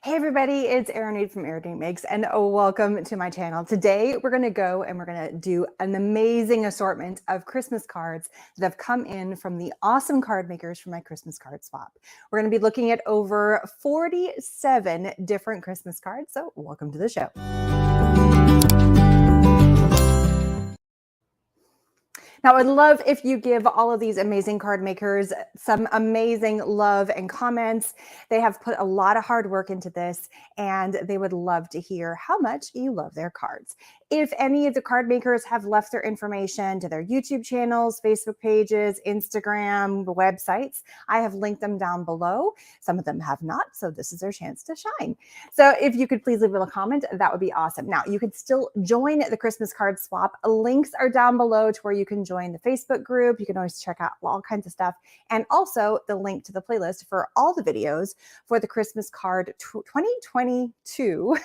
Hey everybody, it's Erin from Erin Makes, and welcome to my channel. Today we're going to go and we're going to do an amazing assortment of Christmas cards that have come in from the awesome card makers from my Christmas card swap. We're going to be looking at over 47 different Christmas cards, so welcome to the show. Now, I'd love if you give all of these amazing card makers some amazing love and comments. They have put a lot of hard work into this, and they would love to hear how much you love their cards. If any of the card makers have left their information to their YouTube channels, Facebook pages, Instagram, websites, I have linked them down below. Some of them have not, so this is their chance to shine. So if you could please leave a comment, that would be awesome. Now, you could still join the Christmas card swap. Links are down below to where you can join the Facebook group. You can always check out all kinds of stuff. And also the link to the playlist for all the videos for the Christmas card 2022,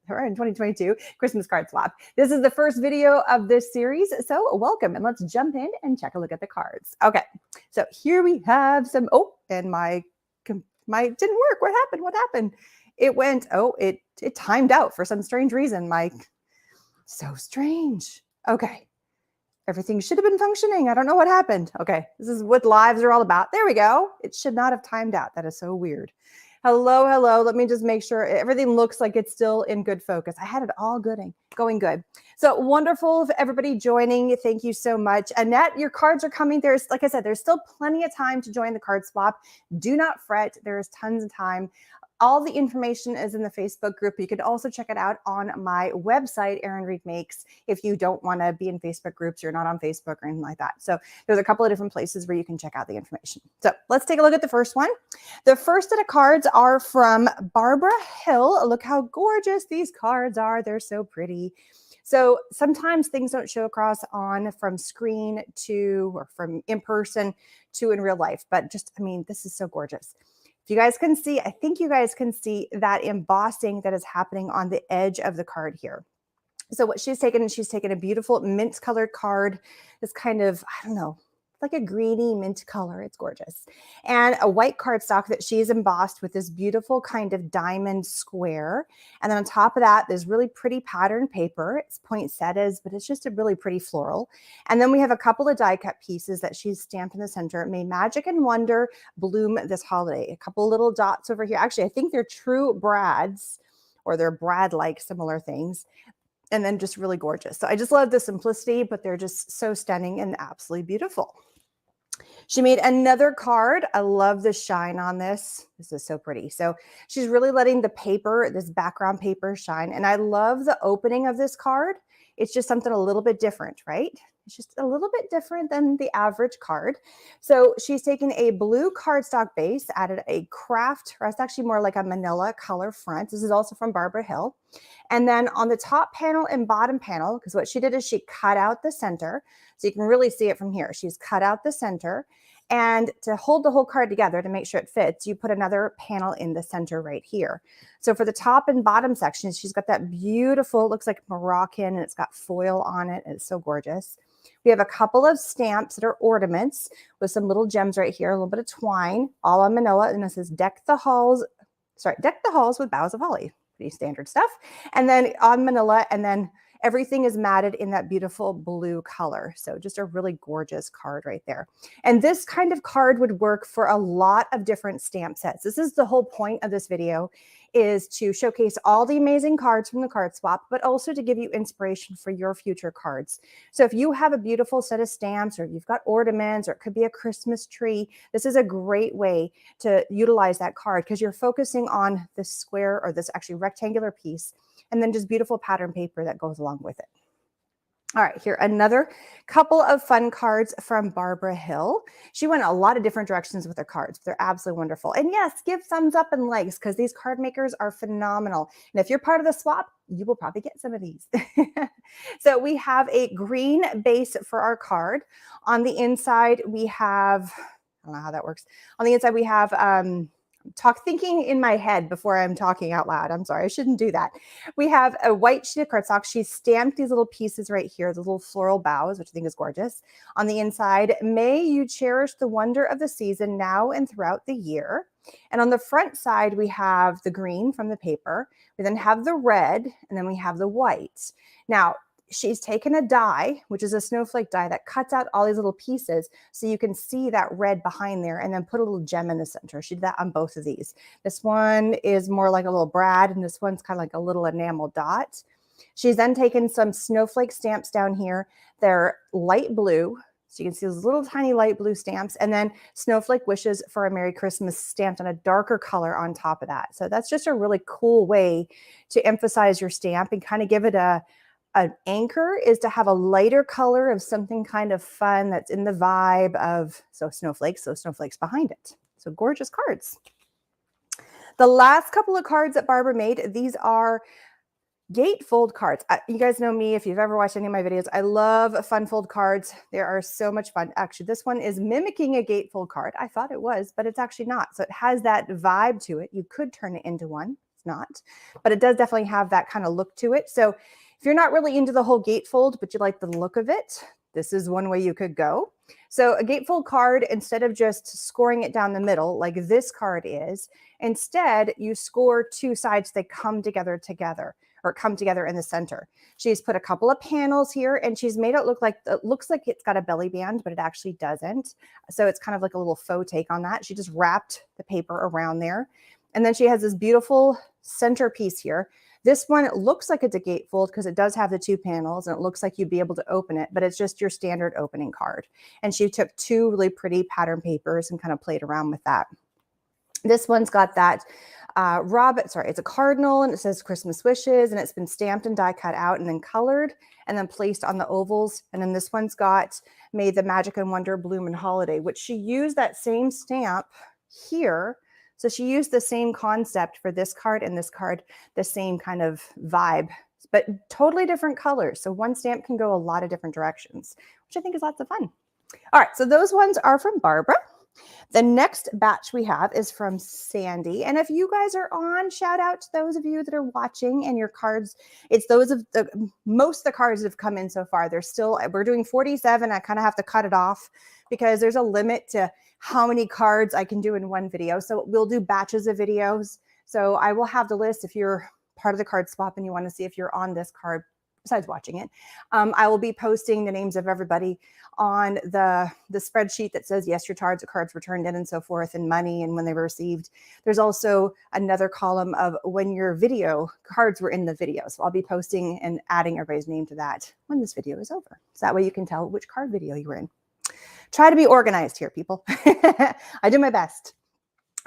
we're in 2022, Christmas card swap. This is the first video of this series, so welcome, and let's jump in and check a look at the cards. Okay, so here we have some, and my didn't work. What happened? What happened? It went, it timed out for some strange reason, Mike. So strange. Okay. Everything should have been functioning. I don't know what happened. Okay. This is what lives are all about. There we go. It should not have timed out. That is so weird. Hello, hello. Let me just make sure everything looks like it's still in good focus. I had it all going good. So wonderful for everybody joining. Thank you so much. Annette, your cards are coming. There's, like I said, there's still plenty of time to join the card swap. Do not fret. There's tons of time. All the information is in the Facebook group. You could also check it out on my website, Erin Reed Makes, if you don't want to be in Facebook groups, you're not on Facebook or anything like that. So there's a couple of different places where you can check out the information. So let's take a look at the first one. The first set of cards are from Barbara Hill. Look how gorgeous these cards are. They're so pretty. So sometimes things don't show across from screen to, or from in person to in real life, but just, I mean, this is so gorgeous. If you guys can see, I think you guys can see that embossing that is happening on the edge of the card here. So what she's taken a beautiful mint colored card. This kind of, I don't know, like a greeny mint color. It's gorgeous. And a white cardstock that she's embossed with this beautiful kind of diamond square. And then on top of that, there's really pretty pattern paper. It's poinsettias, but it's just a really pretty floral. And then we have a couple of die cut pieces that she's stamped in the center. May magic and wonder bloom this holiday. A couple little dots over here. Actually, I think they're true brads, or they're brad-like similar things. And then just really gorgeous. So I just love the simplicity, but they're just so stunning and absolutely beautiful. She made another card. I love the shine on this. This is so pretty. So she's really letting the paper, this background paper, shine. And I love the opening of this card. It's just something a little bit different, right? It's just a little bit different than the average card. So she's taken a blue cardstock base, added a craft, or it's actually more like a manila color front. This is also from Barbara Hill. And then on the top panel and bottom panel, because what she did is she cut out the center. So you can really see it from here. She's cut out the center. And to hold the whole card together to make sure it fits, you put another panel in the center right here. So for the top and bottom sections, she's got that beautiful, looks like Moroccan, and it's got foil on it. And it's so gorgeous. We have a couple of stamps that are ornaments with some little gems right here, a little bit of twine, all on manila. And this says deck the halls with boughs of holly. Pretty standard stuff. And then on manila, and then everything is matted in that beautiful blue color. So just a really gorgeous card right there. And this kind of card would work for a lot of different stamp sets. This is the whole point of this video, is to showcase all the amazing cards from the card swap, but also to give you inspiration for your future cards. So if you have a beautiful set of stamps, or you've got ornaments, or it could be a Christmas tree, this is a great way to utilize that card, because you're focusing on this square, or this actually rectangular piece, and then just beautiful pattern paper that goes along with it. All right, here, another couple of fun cards from Barbara Hill. She went a lot of different directions with her cards. They're absolutely wonderful. And yes, give thumbs up and likes, because these card makers are phenomenal. And if you're part of the swap, you will probably get some of these. So we have a green base for our card. On the inside, we have, I don't know how that works. On the inside, we have thinking in my head before I'm talking out loud. I'm sorry, I shouldn't do that. We have a white sheet of cardstock. She stamped these little pieces right here, the little floral boughs, which I think is gorgeous. On the inside, may you cherish the wonder of the season now and throughout the year. And on the front side, we have the green from the paper. We then have the red, and then we have the white. Now, she's taken a die, which is a snowflake die that cuts out all these little pieces so you can see that red behind there, and then put a little gem in the center. She did that on both of these. This one is more like a little brad, and this one's kind of like a little enamel dot. She's then taken some snowflake stamps down here. They're light blue. So you can see those little tiny light blue stamps, and then snowflake wishes for a Merry Christmas stamped on a darker color on top of that. So that's just a really cool way to emphasize your stamp and kind of give it an anchor, is to have a lighter color of something kind of fun that's in the vibe of snowflakes behind it. So gorgeous cards. The last couple of cards that Barbara made, these are gatefold cards. You guys know me, if you've ever watched any of my videos, I love fun fold cards. They are so much fun. Actually, this one is mimicking a gatefold card. I thought it was, but it's actually not. So it has that vibe to it. You could turn it into one. It's not, but it does definitely have that kind of look to it. So if you're not really into the whole gatefold, but you like the look of it, this is one way you could go. So a gatefold card, instead of just scoring it down the middle like this card is, instead you score two sides. They come together or come together in the center. She's put a couple of panels here, and she's made it look like, it looks like it's got a belly band, but it actually doesn't. So it's kind of like a little faux take on that. She just wrapped the paper around there. And then she has this beautiful centerpiece here. This one, it looks like it's a gatefold because it does have the two panels, and it looks like you'd be able to open it, but it's just your standard opening card. And she took two really pretty pattern papers and kind of played around with that. This one's got that it's a cardinal, and it says Christmas wishes, and it's been stamped and die cut out and then colored and then placed on the ovals. And then this one's got May the Magic and Wonder Bloom and Holiday, which she used that same stamp here. So she used the same concept for this card and this card, the same kind of vibe, but totally different colors. So one stamp can go a lot of different directions, which I think is lots of fun. All right, so those ones are from Barbara. The next batch we have is from Sandy. And if you guys are on, shout out to those of you that are watching and your cards. It's those of most of the cards that have come in so far. We're doing 47. I kind of have to cut it off because there's a limit to how many cards I can do in one video. So we'll do batches of videos. So I will have the list if you're part of the card swap and you want to see if you're on this card besides watching it. I will be posting the names of everybody on the spreadsheet that says, yes, your cards were turned in and so forth, and money and when they were received. There's also another column of when your video cards were in the video. So I'll be posting and adding everybody's name to that when this video is over. So that way you can tell which card video you were in. Try to be organized here, people. I do my best.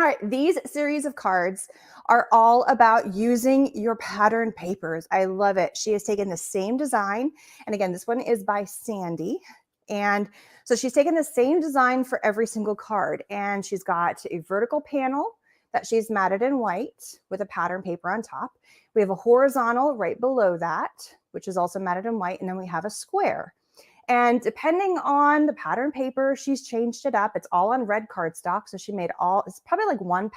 All right, these series of cards are all about using your pattern papers. I love it. She has taken the same design. And again, this one is by Sandy. And so she's taken the same design for every single card. And she's got a vertical panel that she's matted in white with a pattern paper on top. We have a horizontal right below that, which is also matted in white. And then we have a square. And depending on the pattern paper, she's changed it up. It's all on red cardstock. So she made it's probably like one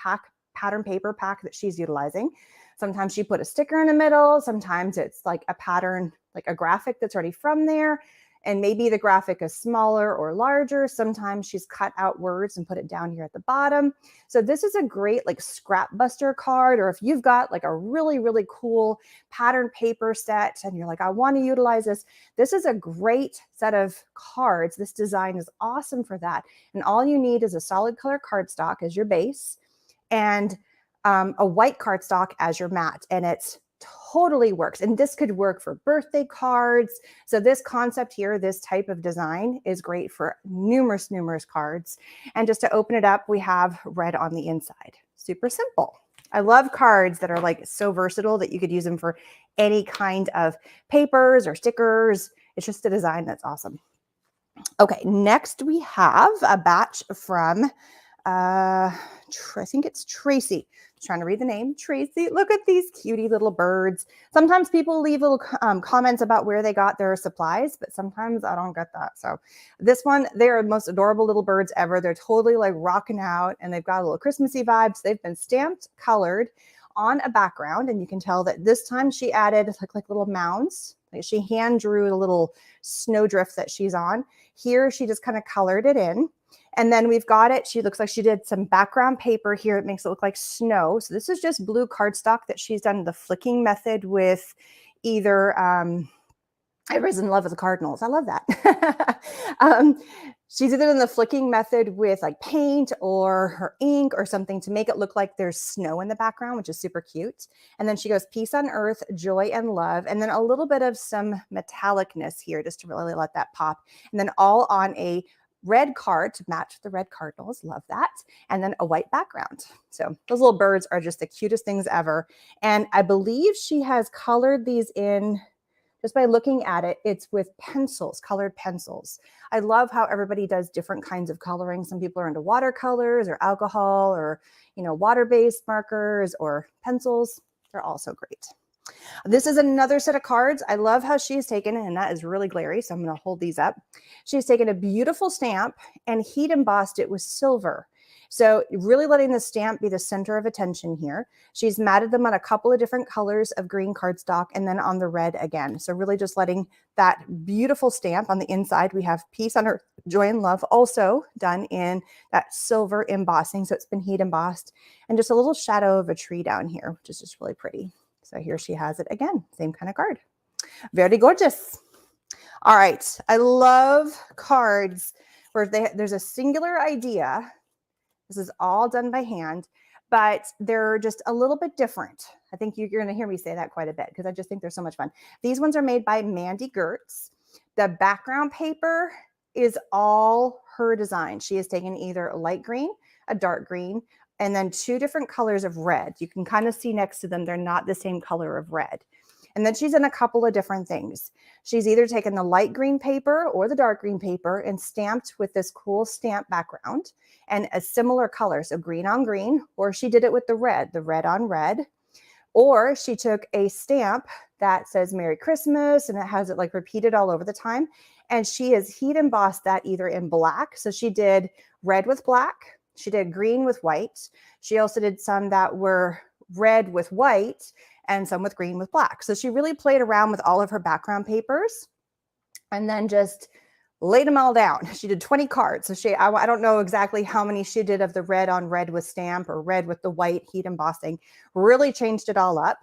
pattern paper pack that she's utilizing. Sometimes she put a sticker in the middle. Sometimes it's like a pattern, like a graphic that's already from there. And maybe the graphic is smaller or larger. Sometimes she's cut out words and put it down here at the bottom. So this is a great like scrap buster card, or if you've got like a really, really cool pattern paper set and you're like, I want to utilize this, this is a great set of cards. This design is awesome for that. And all you need is a solid color cardstock as your base and a white cardstock as your mat. And it's totally works. And this could work for birthday cards. So this concept here, this type of design is great for numerous cards. And just to open it up, we have red on the inside. Super simple. I love cards that are like so versatile that you could use them for any kind of papers or stickers. It's just a design that's awesome. Okay, next we have a batch from I think it's Tracy. I'm trying to read the name. Tracy, look at these cutie little birds. Sometimes people leave little comments about where they got their supplies, but sometimes I don't get that. So this one, they're the most adorable little birds ever. They're totally like rocking out, and they've got a little Christmassy vibes. They've been stamped, colored on a background, and you can tell that this time she added like little mounds. Like she hand drew the little snowdrift that she's on. Here she just kind of colored it in. And then we've got it. She looks like she did some background paper here. It makes it look like snow. So this is just blue cardstock that she's done the flicking method with either, everybody's in love with the Cardinals. I love that. She's either in the flicking method with like paint or her ink or something to make it look like there's snow in the background, which is super cute. And then she goes peace on earth, joy and love, and then a little bit of some metallicness here just to really let that pop. And then all on a red card to match the red Cardinals. Love that. And then a white background. So those little birds are just the cutest things ever. And I believe she has colored these in, just by looking at it, it's with pencils, colored pencils. I love how everybody does different kinds of coloring. Some people are into watercolors or alcohol or, water-based markers or pencils. They're all so great. This is another set of cards. I love how she's taken, and that is really glary, so I'm going to hold these up. She's taken a beautiful stamp and heat embossed it with silver. So really letting the stamp be the center of attention here. She's matted them on a couple of different colors of green cardstock and then on the red again. So really just letting that beautiful stamp on the inside. We have peace on earth, joy and love also done in that silver embossing. So it's been heat embossed, and just a little shadow of a tree down here, which is just really pretty. So here she has it again, same kind of card. Very gorgeous. All right, I love cards where there's a singular idea. This is all done by hand, but they're just a little bit different. I think you're going to hear me say that quite a bit because I just think they're so much fun. These ones are made by Mandy Gertz. The background paper is all her design. She has taken either a light green, a dark green, and then two different colors of red. You can kind of see next to them, they're not the same color of red. And then she's in a couple of different things. She's either taken the light green paper or the dark green paper and stamped with this cool stamp background and a similar color, so green on green, or she did it with the red on red, or she took a stamp that says Merry Christmas and it has it like repeated all over the time, and she has heat embossed that either in black, so she did red with black, she did green with white, she also did some that were red with white, and some with green with black. So she really played around with all of her background papers and then just laid them all down. She did 20 cards. So I don't know exactly how many she did of the red on red with stamp or red with the white heat embossing, really changed it all up.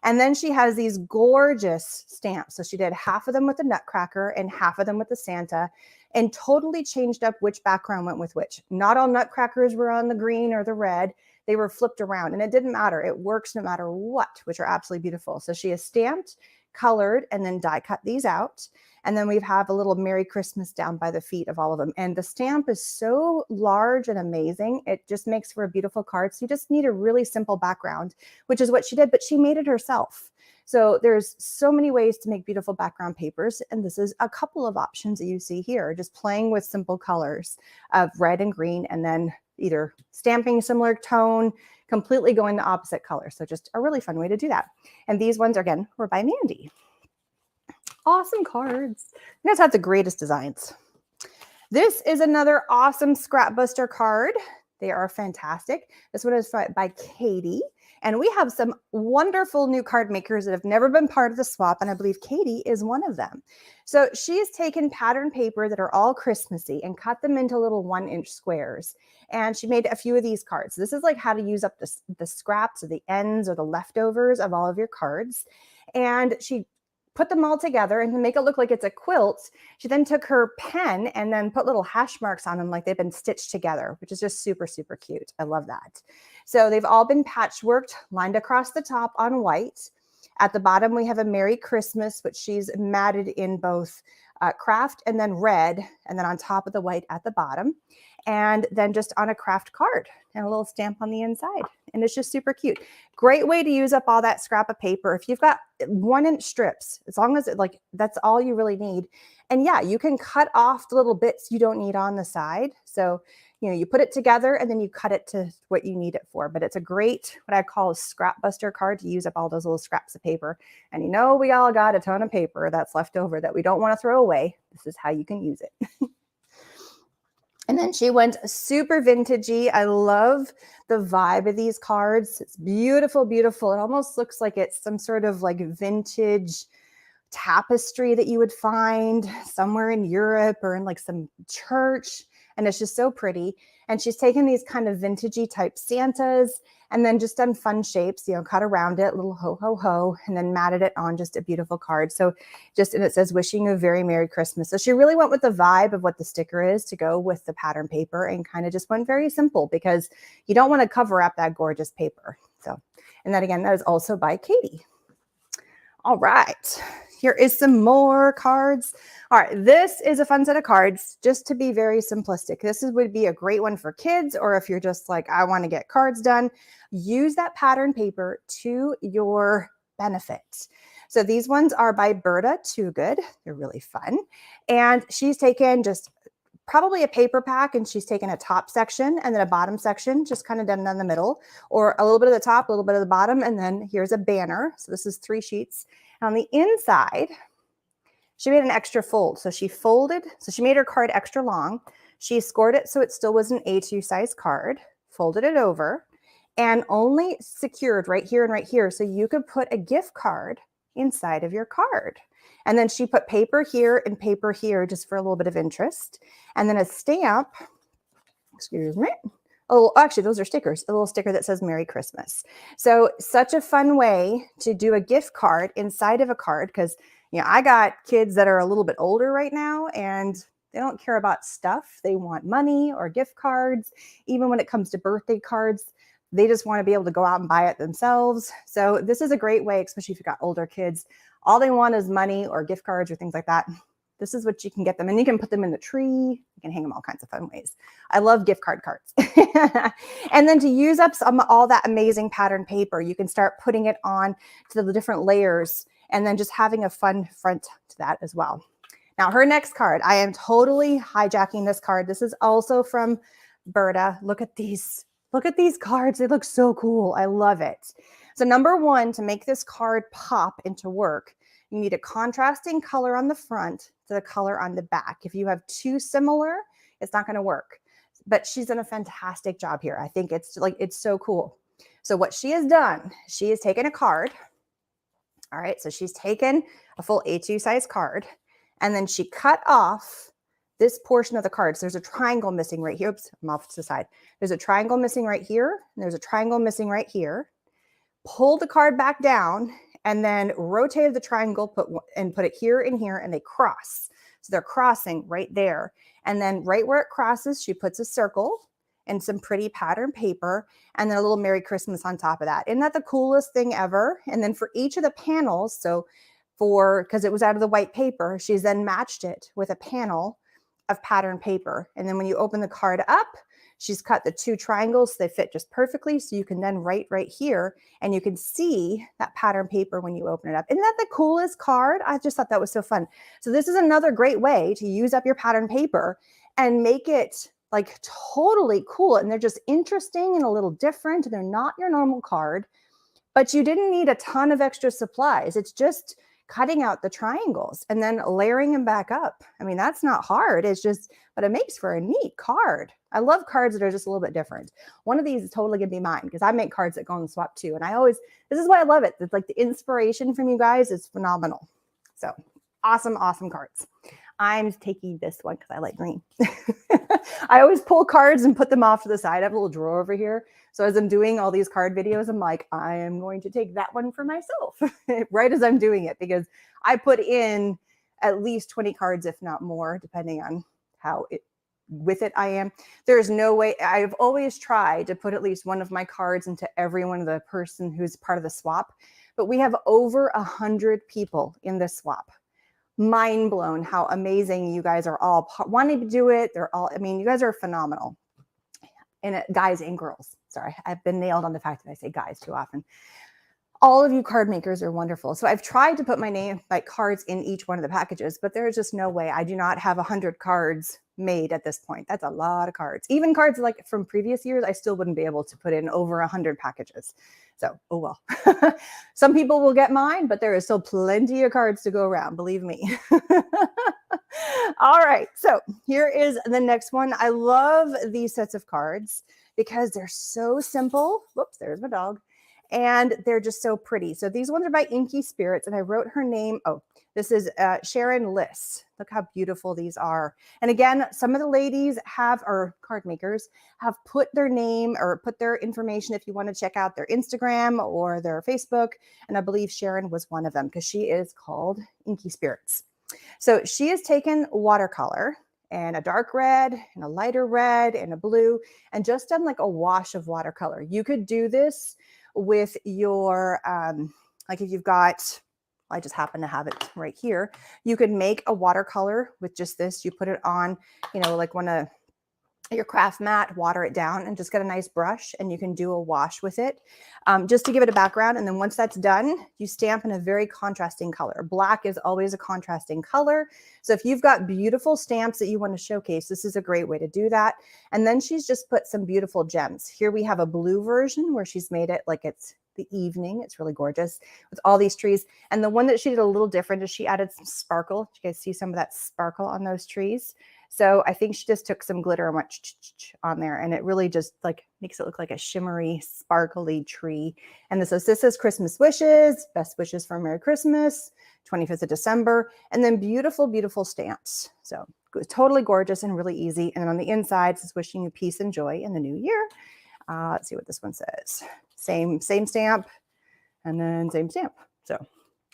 And then she has these gorgeous stamps. So she did half of them with the Nutcracker and half of them with the Santa, and totally changed up which background went with which. Not all Nutcrackers were on the green or the red. They were flipped around, and it didn't matter. It works no matter what, which are absolutely beautiful. So she has stamped, colored, and then die cut these out. And then we have a little Merry Christmas down by the feet of all of them. And the stamp is so large and amazing. It just makes for a beautiful card. So you just need a really simple background, which is what she did, but she made it herself. So there's so many ways to make beautiful background papers. And this is a couple of options that you see here, just playing with simple colors of red and green, and then either stamping similar tone, completely going the opposite color. So just a really fun way to do that. And these ones, again, were by Mandy. Awesome cards. You guys have the greatest designs. This is another awesome Scrap Buster card. They are fantastic. This one is by Katie. And we have some wonderful new card makers that have never been part of the swap, and I believe Katie is one of them. So she's taken pattern paper that are all Christmassy and cut them into little 1-inch squares. And she made a few of these cards. This is like how to use up the scraps or the ends or the leftovers of all of your cards. And she put them all together, and to make it look like it's a quilt, she then took her pen and then put little hash marks on them like they've been stitched together, which is just super, super cute. I love that. So they've all been patchworked, lined across the top on white. At the bottom, we have a Merry Christmas, which she's matted in both craft and then red, and then on top of the white at the bottom, and then just on a craft card and a little stamp on the inside. And it's just super cute. Great way to use up all that scrap of paper. If you've got 1-inch strips, as long as that's all you really need. And yeah, you can cut off the little bits you don't need on the side. So you put it together and then you cut it to what you need it for. But it's a great, what I call a scrap buster card, to use up all those little scraps of paper. And we all got a ton of paper that's left over that we don't want to throw away. This is how you can use it. And then she went super vintagey. I love the vibe of these cards. It's beautiful, beautiful. It almost looks like it's some sort of like vintage tapestry that you would find somewhere in Europe or in like some church. And it's just so pretty. And she's taken these kind of vintagey type Santas and then just done fun shapes, cut around it, little ho, ho, ho, and then matted it on just a beautiful card. So and it says, wishing you a very Merry Christmas. So she really went with the vibe of what the sticker is to go with the pattern paper, and kind of just went very simple, because you don't want to cover up that gorgeous paper. So, and then again, that is also by Katie. All right, here is some more cards. All right, this is a fun set of cards, just to be very simplistic. This would be a great one for kids, or if you're just like, I want to get cards done, use that pattern paper to your benefit. So these ones are by Berta, Too Good. They're really fun. And she's taken just probably a paper pack, and she's taken a top section and then a bottom section, just kind of done down the middle, or a little bit of the top, a little bit of the bottom, and then here's a banner. So this is 3 sheets. And on the inside, she made an extra fold. So she made her card extra long. She scored it so it still was an A2 size card, folded it over, and only secured right here and right here. So you could put a gift card inside of your card. And then she put paper here and paper here just for a little bit of interest. And then a stamp, excuse me. Oh, actually, those are stickers. A little sticker that says Merry Christmas. So such a fun way to do a gift card inside of a card, because I got kids that are a little bit older right now, and they don't care about stuff. They want money or gift cards. Even when it comes to birthday cards, they just want to be able to go out and buy it themselves. So this is a great way, especially if you've got older kids. All they want is money or gift cards or things like that. This is what you can get them. And you can put them in the tree. You can hang them all kinds of fun ways. I love gift card cards. And then to use up all that amazing pattern paper, you can start putting it on to the different layers, and then just having a fun front to that as well. Now, her next card, I am totally hijacking this card. This is also from Berta. Look at these. Look at these cards. They look so cool. I love it. So number one, to make this card pop into work, you need a contrasting color on the front to the color on the back. If you have too similar, it's not going to work. But she's done a fantastic job here. I think it's so cool. So what she has done, she has taken a card. All right, so she's taken a full A2 size card, and then she cut off this portion of the card. So there's a triangle missing right here. Oops, I'm off to the side. There's a triangle missing right here, and there's a triangle missing right here. Pulled the card back down, and then rotated the triangle, put it here and here, and they cross. So they're crossing right there. And then right where it crosses, she puts a circle and some pretty pattern paper, and then a little Merry Christmas on top of that. Isn't that the coolest thing ever? And then for each of the panels, because it was out of the white paper, she's then matched it with a panel of pattern paper. And then when you open the card up, she's cut the 2 triangles. So they fit just perfectly. So you can then write right here, and you can see that pattern paper when you open it up. Isn't that the coolest card? I just thought that was so fun. So this is another great way to use up your pattern paper and make it like totally cool. And they're just interesting and a little different. They're not your normal card, but you didn't need a ton of extra supplies. It's just cutting out the triangles and then layering them back up. I mean, that's not hard. But it makes for a neat card. I love cards that are just a little bit different. One of these is totally gonna be mine, because I make cards that go on the swap too. And this is why I love it. It's like the inspiration from you guys is phenomenal. So awesome, awesome cards. I'm taking this one because I like green. I always pull cards and put them off to the side. I have a little drawer over here. So as I'm doing all these card videos, I'm like, I am going to take that one for myself right as I'm doing it, because I put in at least 20 cards, if not more, depending on how with it I am. There is no way. I've always tried to put at least one of my cards into every one of the person who's part of the swap, but we have over 100 people in this swap. Mind blown how amazing you guys are all wanting to do it. You guys are phenomenal. And guys and girls. Sorry, I've been nailed on the fact that I say guys too often. All of you card makers are wonderful. So I've tried to put my name, like cards in each one of the packages, but there's just no way. I do not have 100 cards made at this point. That's a lot of cards. Even cards like from previous years, I still wouldn't be able to put in over 100 packages. So, oh well. Some people will get mine, but there is still plenty of cards to go around, believe me. All right, so here is the next one. I love these sets of cards because they're so simple. Whoops, there's my dog. And they're just so pretty. So these ones are by Inky Spirits, and I wrote her name. Oh, this is Sharon Liss. Look how beautiful these are. And again, some of the ladies have, or card makers, have put their name or put their information if you want to check out their Instagram or their Facebook. And I believe Sharon was one of them because she is called Inky Spirits. So she has taken watercolor and a dark red and a lighter red and a blue and just done like a wash of watercolor. You could do this with your, like if you've got, I just happen to have it right here. You could make a watercolor with just this. You put it on, you know, like one of your craft mat, water it down and just get a nice brush and you can do a wash with it just to give it a background. And then once that's done, you stamp in a very contrasting color. Black is always a contrasting color. So if you've got beautiful stamps that you want to showcase, this is a great way to do that. And then she's just put some beautiful gems. Here we have a blue version where she's made it like it's the evening. It's really gorgeous with all these trees. And the one that she did a little different is she added some sparkle. You guys see some of that sparkle on those trees? So I think she just took some glitter and went on there, and it really just like makes it look like a shimmery, sparkly tree. And this is Christmas wishes, best wishes for Merry Christmas, 25th of December, and then beautiful, beautiful stamps. So totally gorgeous and really easy. And on the inside, it's wishing you peace and joy in the new year. Let's see what this one says. Same stamp, and then same stamp. So,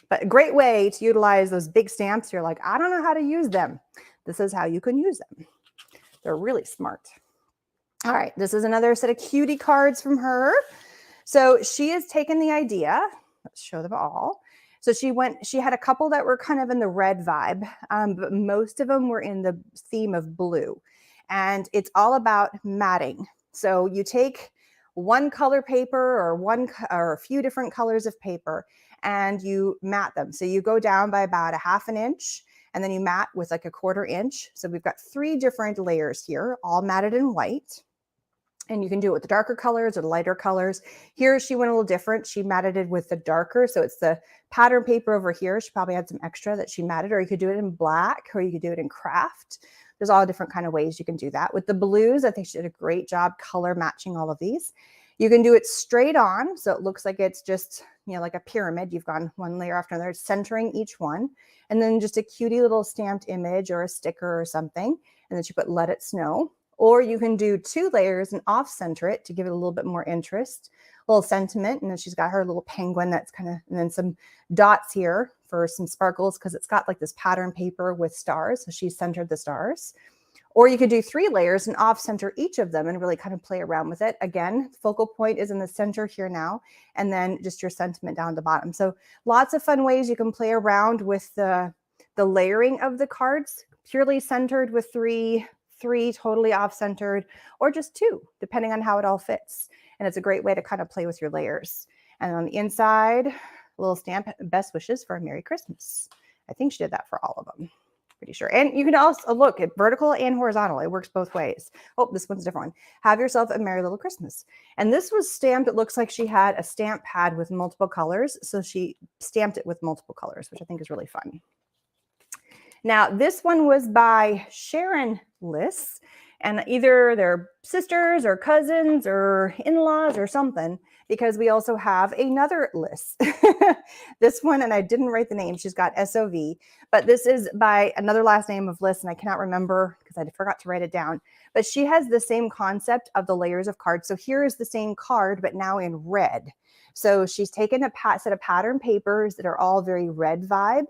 but a great way to utilize those big stamps. You're like, I don't know how to use them. This is how you can use them. They're really smart. All right, this is another set of cutie cards from her. So she has taken the idea, let's show them all. So she had a couple that were kind of in the red vibe, but most of them were in the theme of blue. And it's all about matting. So you take one color paper or a few different colors of paper and you mat them. So you go down by about a ½ inch and then you mat with like a ¼ inch. So we've got 3 different layers here, all matted in white. And you can do it with the darker colors or the lighter colors. Here she went a little different. She matted it with the darker. So it's the pattern paper over here. She probably had some extra that she matted, or you could do it in black, or you could do it in craft. There's all different kind of ways you can do that. With the blues, I think she did a great job color matching all of these. You can do it straight on. So it looks like it's just, you know, like a pyramid. You've gone one layer after another, centering each one. And then just a cutie little stamped image or a sticker or something. And then she put let it snow. Or you can do 2 layers and off center it to give it a little bit more interest, a little sentiment. And then she's got her little penguin that's kind of, and then some dots here for some sparkles because it's got like this pattern paper with stars. So she centered the stars. Or you could do 3 layers and off center each of them and really kind of play around with it. Again, focal point is in the center here now, and then just your sentiment down the bottom. So lots of fun ways you can play around with the layering of the cards, purely centered with 3 totally off centered, or just 2, depending on how it all fits. And it's a great way to kind of play with your layers. And on the inside, a little stamp, best wishes for a Merry Christmas. I think she did that for all of them. Pretty sure. And you can also look at vertical and horizontal. It works both ways. Oh, this one's a different one. Have yourself a Merry Little Christmas. And this was stamped. It looks like she had a stamp pad with multiple colors. So she stamped it with multiple colors, which I think is really fun. Now, this one was by Sharon Liss, and either they're sisters or cousins or in-laws or something, because we also have another Liss. This one, and I didn't write the name, she's got SOV, but this is by another last name of Liss, and I cannot remember because I forgot to write it down, but she has the same concept of the layers of cards. So here is the same card, but now in red. So she's taken a set of pattern papers that are all very red vibe,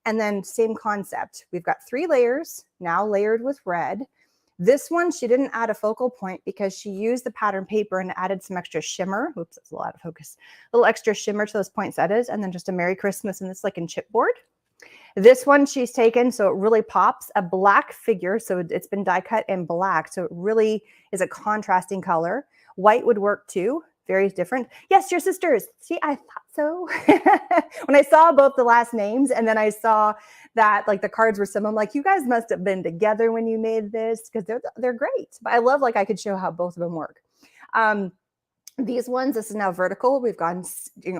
and then same concept. We've got 3 layers, now layered with red. This one, she didn't add a focal point because she used the pattern paper and added some extra shimmer. Oops, that's a lot of focus. A little extra shimmer to those poinsettias, and then just a Merry Christmas, and it's like in chipboard. This one she's taken, so it really pops, a black figure. So it's been die cut in black. So it really is a contrasting color. White would work too. Very different. Yes, your sisters. See, I thought so. When I saw both the last names and then I saw that like the cards were similar. I'm like, you guys must have been together when you made this because they're great. But I love like I could show how both of them work. These ones, this is now vertical. We've gone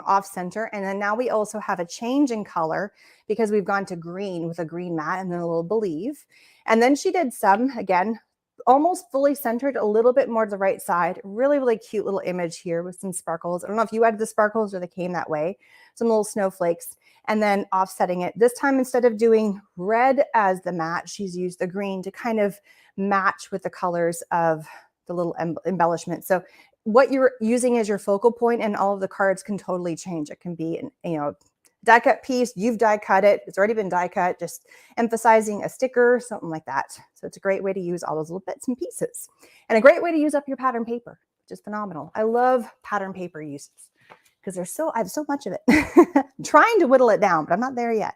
off center. And then now we also have a change in color because we've gone to green with a green mat and then a little believe. And then she did some, again, almost fully centered, a little bit more to the right side. Really, really cute little image here with some sparkles. I don't know if you added the sparkles or they came that way. Some little snowflakes. And then offsetting it. This time, instead of doing red as the mat, she's used the green to kind of match with the colors of the little embellishment. So what you're using as your focal point and all of the cards can totally change. It can be an, die cut piece, you've die cut it, it's already been die cut, just emphasizing a sticker, something like that. So it's a great way to use all those little bits and pieces. And a great way to use up your pattern paper, which is phenomenal. I love pattern paper uses because I have so much of it. I'm trying to whittle it down, but I'm not there yet.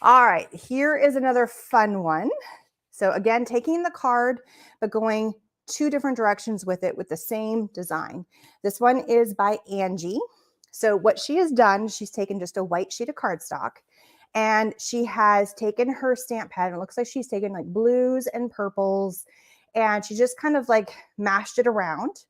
All right, here is another fun one. So again, taking the card, but going 2 different directions with it with the same design. This one is by Angie. So what she has done, she's taken just a white sheet of cardstock and she has taken her stamp pad. It looks like she's taken like blues and purples and she just kind of like mashed it around,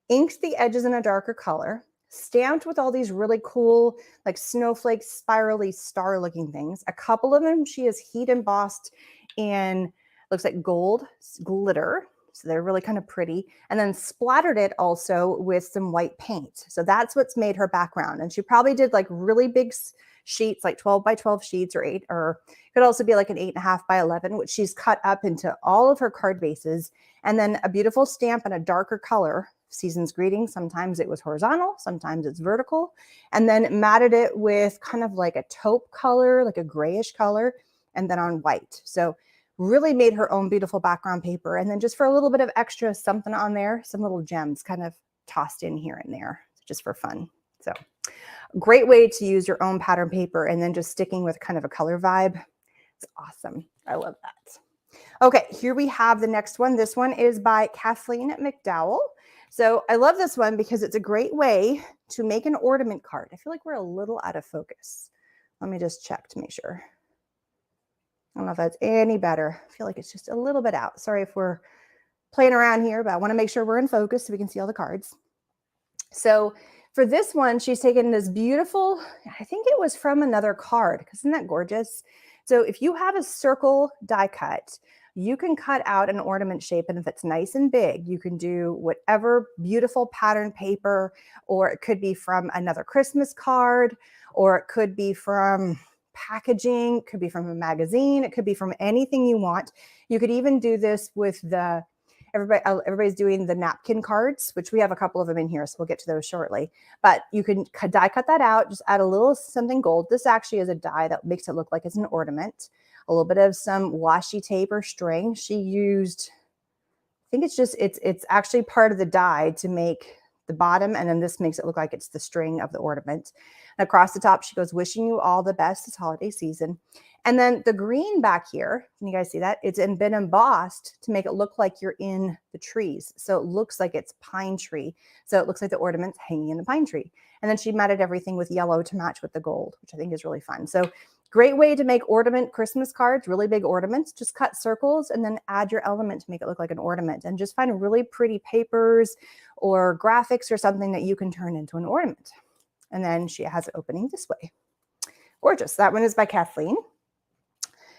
inked the edges in a darker color, stamped with all these really cool like snowflake spirally star looking things. A couple of them she has heat embossed in, looks like gold glitter. So they're really kind of pretty, and then splattered it also with some white paint. So that's what's made her background. And she probably did like really big sheets, like 12 by 12 sheets or could also be like an 8.5 by 11, which she's cut up into all of her card bases. And then a beautiful stamp in a darker color, Season's Greetings. Sometimes it was horizontal, sometimes it's vertical. And then matted it with kind of like a taupe color, like a grayish color, and then on white. So really made her own beautiful background paper. And then just for a little bit of extra something on there, some little gems kind of tossed in here and there just for fun. So great way to use your own pattern paper and then just sticking with kind of a color vibe. It's awesome. I love that. Okay, here we have the next one. This one is by Kathleen McDowell. So I love this one because it's a great way to make an ornament card. I feel like we're a little out of focus. Let me just check to make sure. I don't know if that's any better. I feel like it's just a little bit out. Sorry if we're playing around here, but I want to make sure we're in focus so we can see all the cards. So for this one, she's taken this beautiful, I think it was from another card, because isn't that gorgeous? So if you have a circle die cut, you can cut out an ornament shape, and if it's nice and big, you can do whatever beautiful pattern paper, or it could be from another Christmas card, or it could be from packaging, could be from a magazine, it could be from anything you want. You could even do this with everybody's doing the napkin cards, which we have a couple of them in here, so we'll get to those shortly. But you can die cut that out, just add a little something gold. This actually is a die that makes it look like it's an ornament. A little bit of some washi tape or string. She used, I think it's actually part of the die to make the bottom, and then this makes it look like it's the string of the ornament. And across the top, she goes, wishing you all the best this holiday season. And then the green back here, can you guys see that? It's been embossed to make it look like you're in the trees. So it looks like it's pine tree. So it looks like the ornament's hanging in the pine tree. And then she matted everything with yellow to match with the gold, which I think is really fun. So great way to make ornament Christmas cards, really big ornaments. Just cut circles and then add your element to make it look like an ornament. And just find really pretty papers or graphics or something that you can turn into an ornament. And then she has it opening this way. Gorgeous. That one is by Kathleen.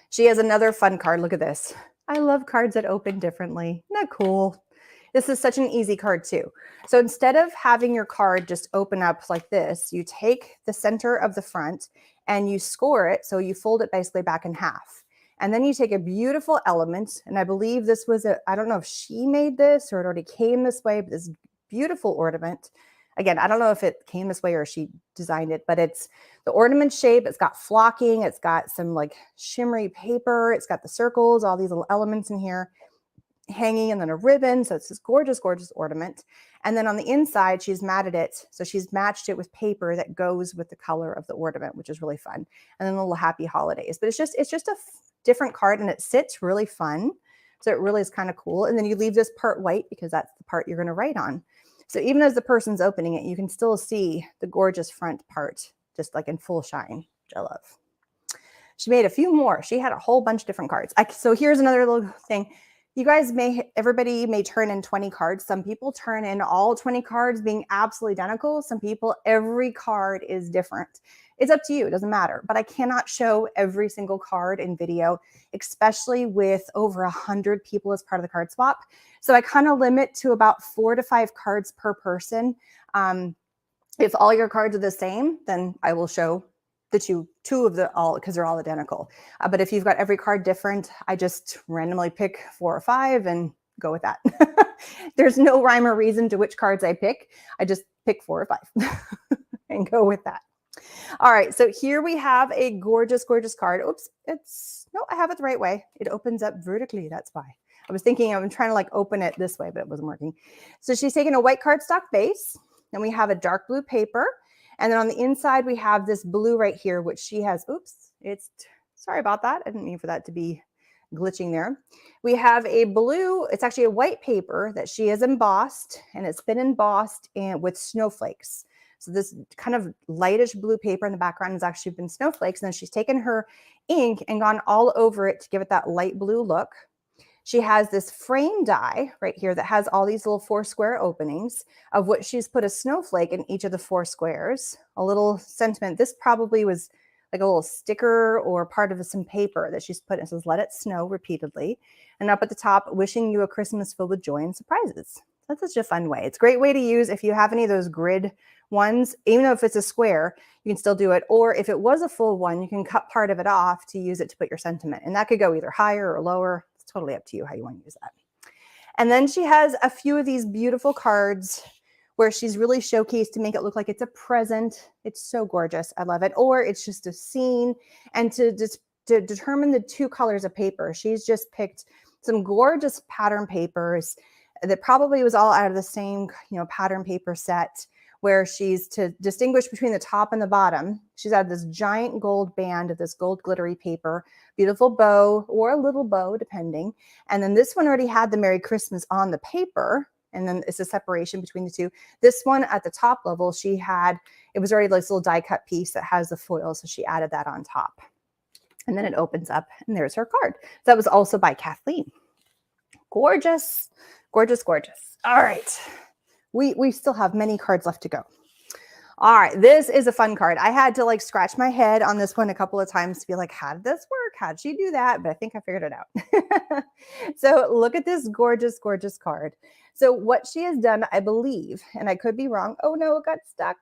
She has another fun card. Look at this. I love cards that open differently. Isn't that cool? This is such an easy card too. So instead of having your card just open up like this, you take the center of the front and you score it. So you fold it basically back in half. And then you take a beautiful element. And I believe this was I don't know if she made this or it already came this way, but this beautiful ornament. Again, I don't know if it came this way or she designed it, but it's the ornament shape. It's got flocking. It's got some like shimmery paper. It's got the circles, all these little elements in here hanging, and then a ribbon. So it's this gorgeous, gorgeous ornament. And then on the inside, she's matted it. So she's matched it with paper that goes with the color of the ornament, which is really fun. And then a little happy holidays. But it's just a different card, and it sits really fun. So it really is kind of cool. And then you leave this part white because that's the part you're going to write on. So even as the person's opening it, you can still see the gorgeous front part, just like in full shine, which I love. She made a few more. She had a whole bunch of different cards. So here's another little thing. You guys everybody may turn in 20 cards. Some people turn in all 20 cards being absolutely identical. Some people, every card is different. It's up to you. It doesn't matter. But I cannot show every single card in video, especially with over 100 people as part of the card swap. So I kind of limit to about 4 to 5 cards per person. If all your cards are the same, then I will show the two of the all, because they're all identical. But if you've got every card different, I just randomly pick 4 or 5 and go with that. There's no rhyme or reason to which cards I pick. I just pick 4 or 5 and go with that. All right, so here we have a gorgeous, gorgeous card. Oops, no, I have it the right way. It opens up vertically, that's why. I was thinking, I'm trying to like open it this way, but it wasn't working. So she's taking a white cardstock base, then we have a dark blue paper, and then on the inside, we have this blue right here, which she has, oops, sorry about that. I didn't mean for that to be glitching there. We have a blue, it's actually a white paper that she has embossed, and it's been embossed with snowflakes. So this kind of lightish blue paper in the background has actually been snowflakes. And then she's taken her ink and gone all over it to give it that light blue look. She has this frame die right here that has all these little 4 square openings, of which she's put a snowflake in each of the 4 squares. A little sentiment. This probably was like a little sticker or part of some paper that she's put. It says, "Let it snow," repeatedly. And up at the top, "Wishing you a Christmas filled with joy and surprises." That's such a fun way. It's a great way to use if you have any of those grid ones, even though if it's a square, you can still do it. Or if it was a full one, you can cut part of it off to use it to put your sentiment. And that could go either higher or lower. It's totally up to you how you want to use that. And then she has a few of these beautiful cards where she's really showcased to make it look like it's a present. It's so gorgeous. I love it. Or it's just a scene. And to determine the 2 colors of paper, she's just picked some gorgeous pattern papers that probably was all out of the same, pattern paper set, where she's to distinguish between the top and the bottom. She's had this giant gold band of this gold glittery paper, beautiful bow or a little bow, depending. And then this one already had the Merry Christmas on the paper. And then it's a separation between the 2. This one at the top level, it was already like this little die cut piece that has the foil. So she added that on top. And then it opens up and there's her card. That was also by Kathleen. Gorgeous, gorgeous, gorgeous. All right. We still have many cards left to go. All right, this is a fun card. I had to like scratch my head on this one a couple of times to be like, how did this work? How did she do that? But I think I figured it out. So look at this gorgeous, gorgeous card. So what she has done, I believe, and I could be wrong. Oh no, it got stuck.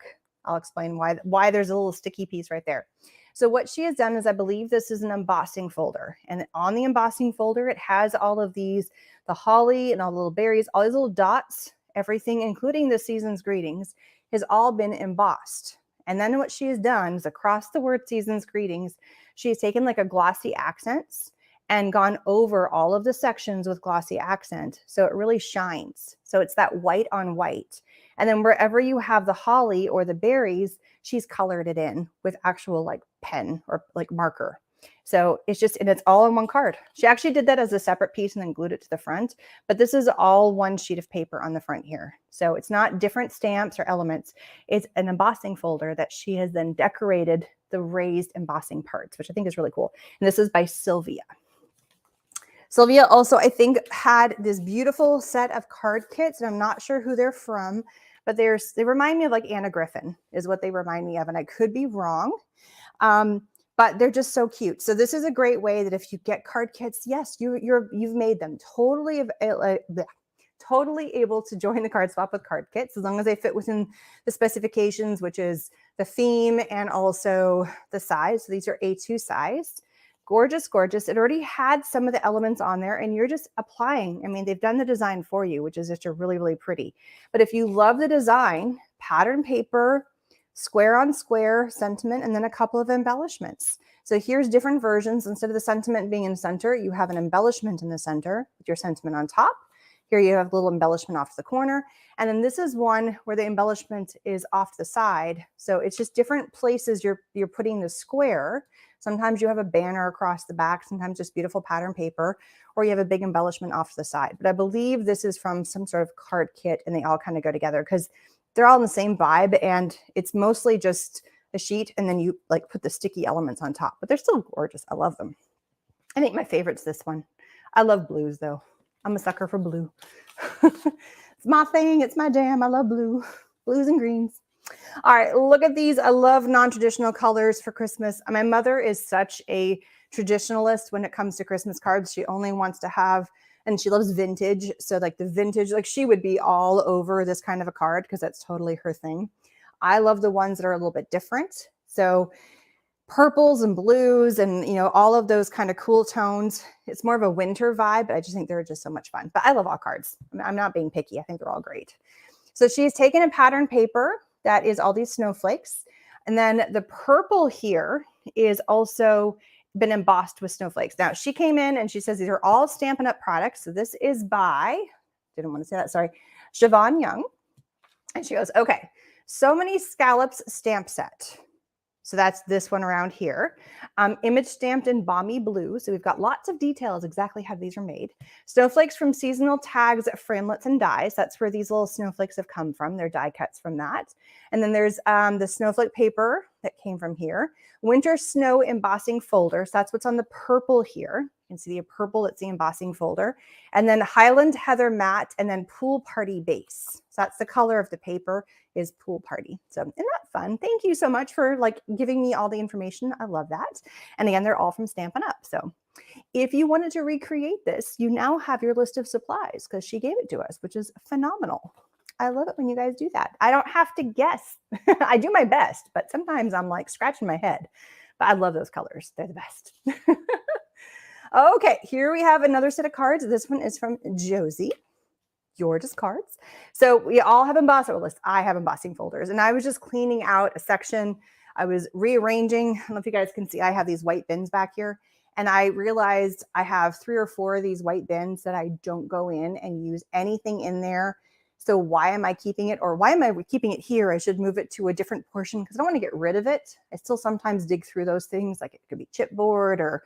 I'll explain why there's a little sticky piece right there. So what she has done is, I believe this is an embossing folder. And on the embossing folder, it has all of these, the holly and all the little berries, all these little dots, everything, including the season's greetings, has all been embossed. And then what she has done is, across the word season's greetings, she's taken like a glossy accents and gone over all of the sections with glossy accent. So it really shines. So it's that white on white. And then wherever you have the holly or the berries, she's colored it in with actual like pen or like marker. So it's just, and it's all in one card. She actually did that as a separate piece and then glued it to the front, but this is all one sheet of paper on the front here. So it's not different stamps or elements. It's an embossing folder that she has then decorated the raised embossing parts, which I think is really cool. And this is by Sylvia. Sylvia also, I think, had this beautiful set of card kits, and I'm not sure who they're from, but they remind me of like Anna Griffin is what they remind me of. And I could be wrong. But they're just so cute. So this is a great way that if you get card kits, yes, you've made them totally able to join the card swap with card kits, as long as they fit within the specifications, which is the theme and also the size. So these are A2 size. Gorgeous, gorgeous. It already had some of the elements on there, and you're just applying. I mean, they've done the design for you, which is just really, really pretty. But if you love the design, pattern paper, square on square sentiment, and then a couple of embellishments. So here's different versions. Instead of the sentiment being in the center, you have an embellishment in the center with your sentiment on top. Here you have a little embellishment off to the corner. And then this is one where the embellishment is off to the side. So it's just different places you're putting the square. Sometimes you have a banner across the back, sometimes just beautiful pattern paper, or you have a big embellishment off to the side. But I believe this is from some sort of card kit, and they all kind of go together because they're all in the same vibe, and it's mostly just a sheet, and then you like put the sticky elements on top, but they're still gorgeous. I love them. I think my favorite's this one. I love blues though. I'm a sucker for blue. It's my thing. It's my jam. I love blue, blues and greens. All right, look at these. I love non-traditional colors for Christmas. My mother is such a traditionalist when it comes to Christmas cards. She only wants to have, and she loves vintage. So like the vintage, like she would be all over this kind of a card because that's totally her thing. I love the ones that are a little bit different. So purples and blues and, you know, all of those kind of cool tones. It's more of a winter vibe, but I just think they're just so much fun. But I love all cards. I'm not being picky. I think they're all great. So she's taken a pattern paper that is all these snowflakes. And then the purple here is also been embossed with snowflakes. Now she came in and she says these are all Stampin' Up products. So this is by, didn't want to say that, sorry, Siobhan Young. And she goes, okay, so many scallops stamp set. So that's this one around here. Image stamped in balmy blue. So we've got lots of details exactly how these are made. Snowflakes from seasonal tags, framelits, and dies. That's where these little snowflakes have come from. They're die cuts from that. And then there's the snowflake paper that came from here. Winter snow embossing folders. That's what's on the purple here. You can see the purple, it's the embossing folder. And then Highland Heather matte, and then Pool Party base. So that's the color of the paper is Pool Party. So isn't that fun? Thank you so much for like giving me all the information. I love that. And again, they're all from Stampin' Up. So if you wanted to recreate this, you now have your list of supplies because she gave it to us, which is phenomenal. I love it when you guys do that. I don't have to guess. I do my best, but sometimes I'm like scratching my head. But I love those colors. They're the best. Okay, here we have another set of cards. This one is from Josie. Gorgeous cards. So we all have embossing lists. I have embossing folders, and I was just cleaning out a section. I was rearranging. I don't know if you guys can see, I have these white bins back here, and I realized I have 3 or 4 of these white bins that I don't go in and use anything in there. So why am I keeping it, or why am I keeping it here? I should move it to a different portion because I don't want to get rid of it. I still sometimes dig through those things, like it could be chipboard or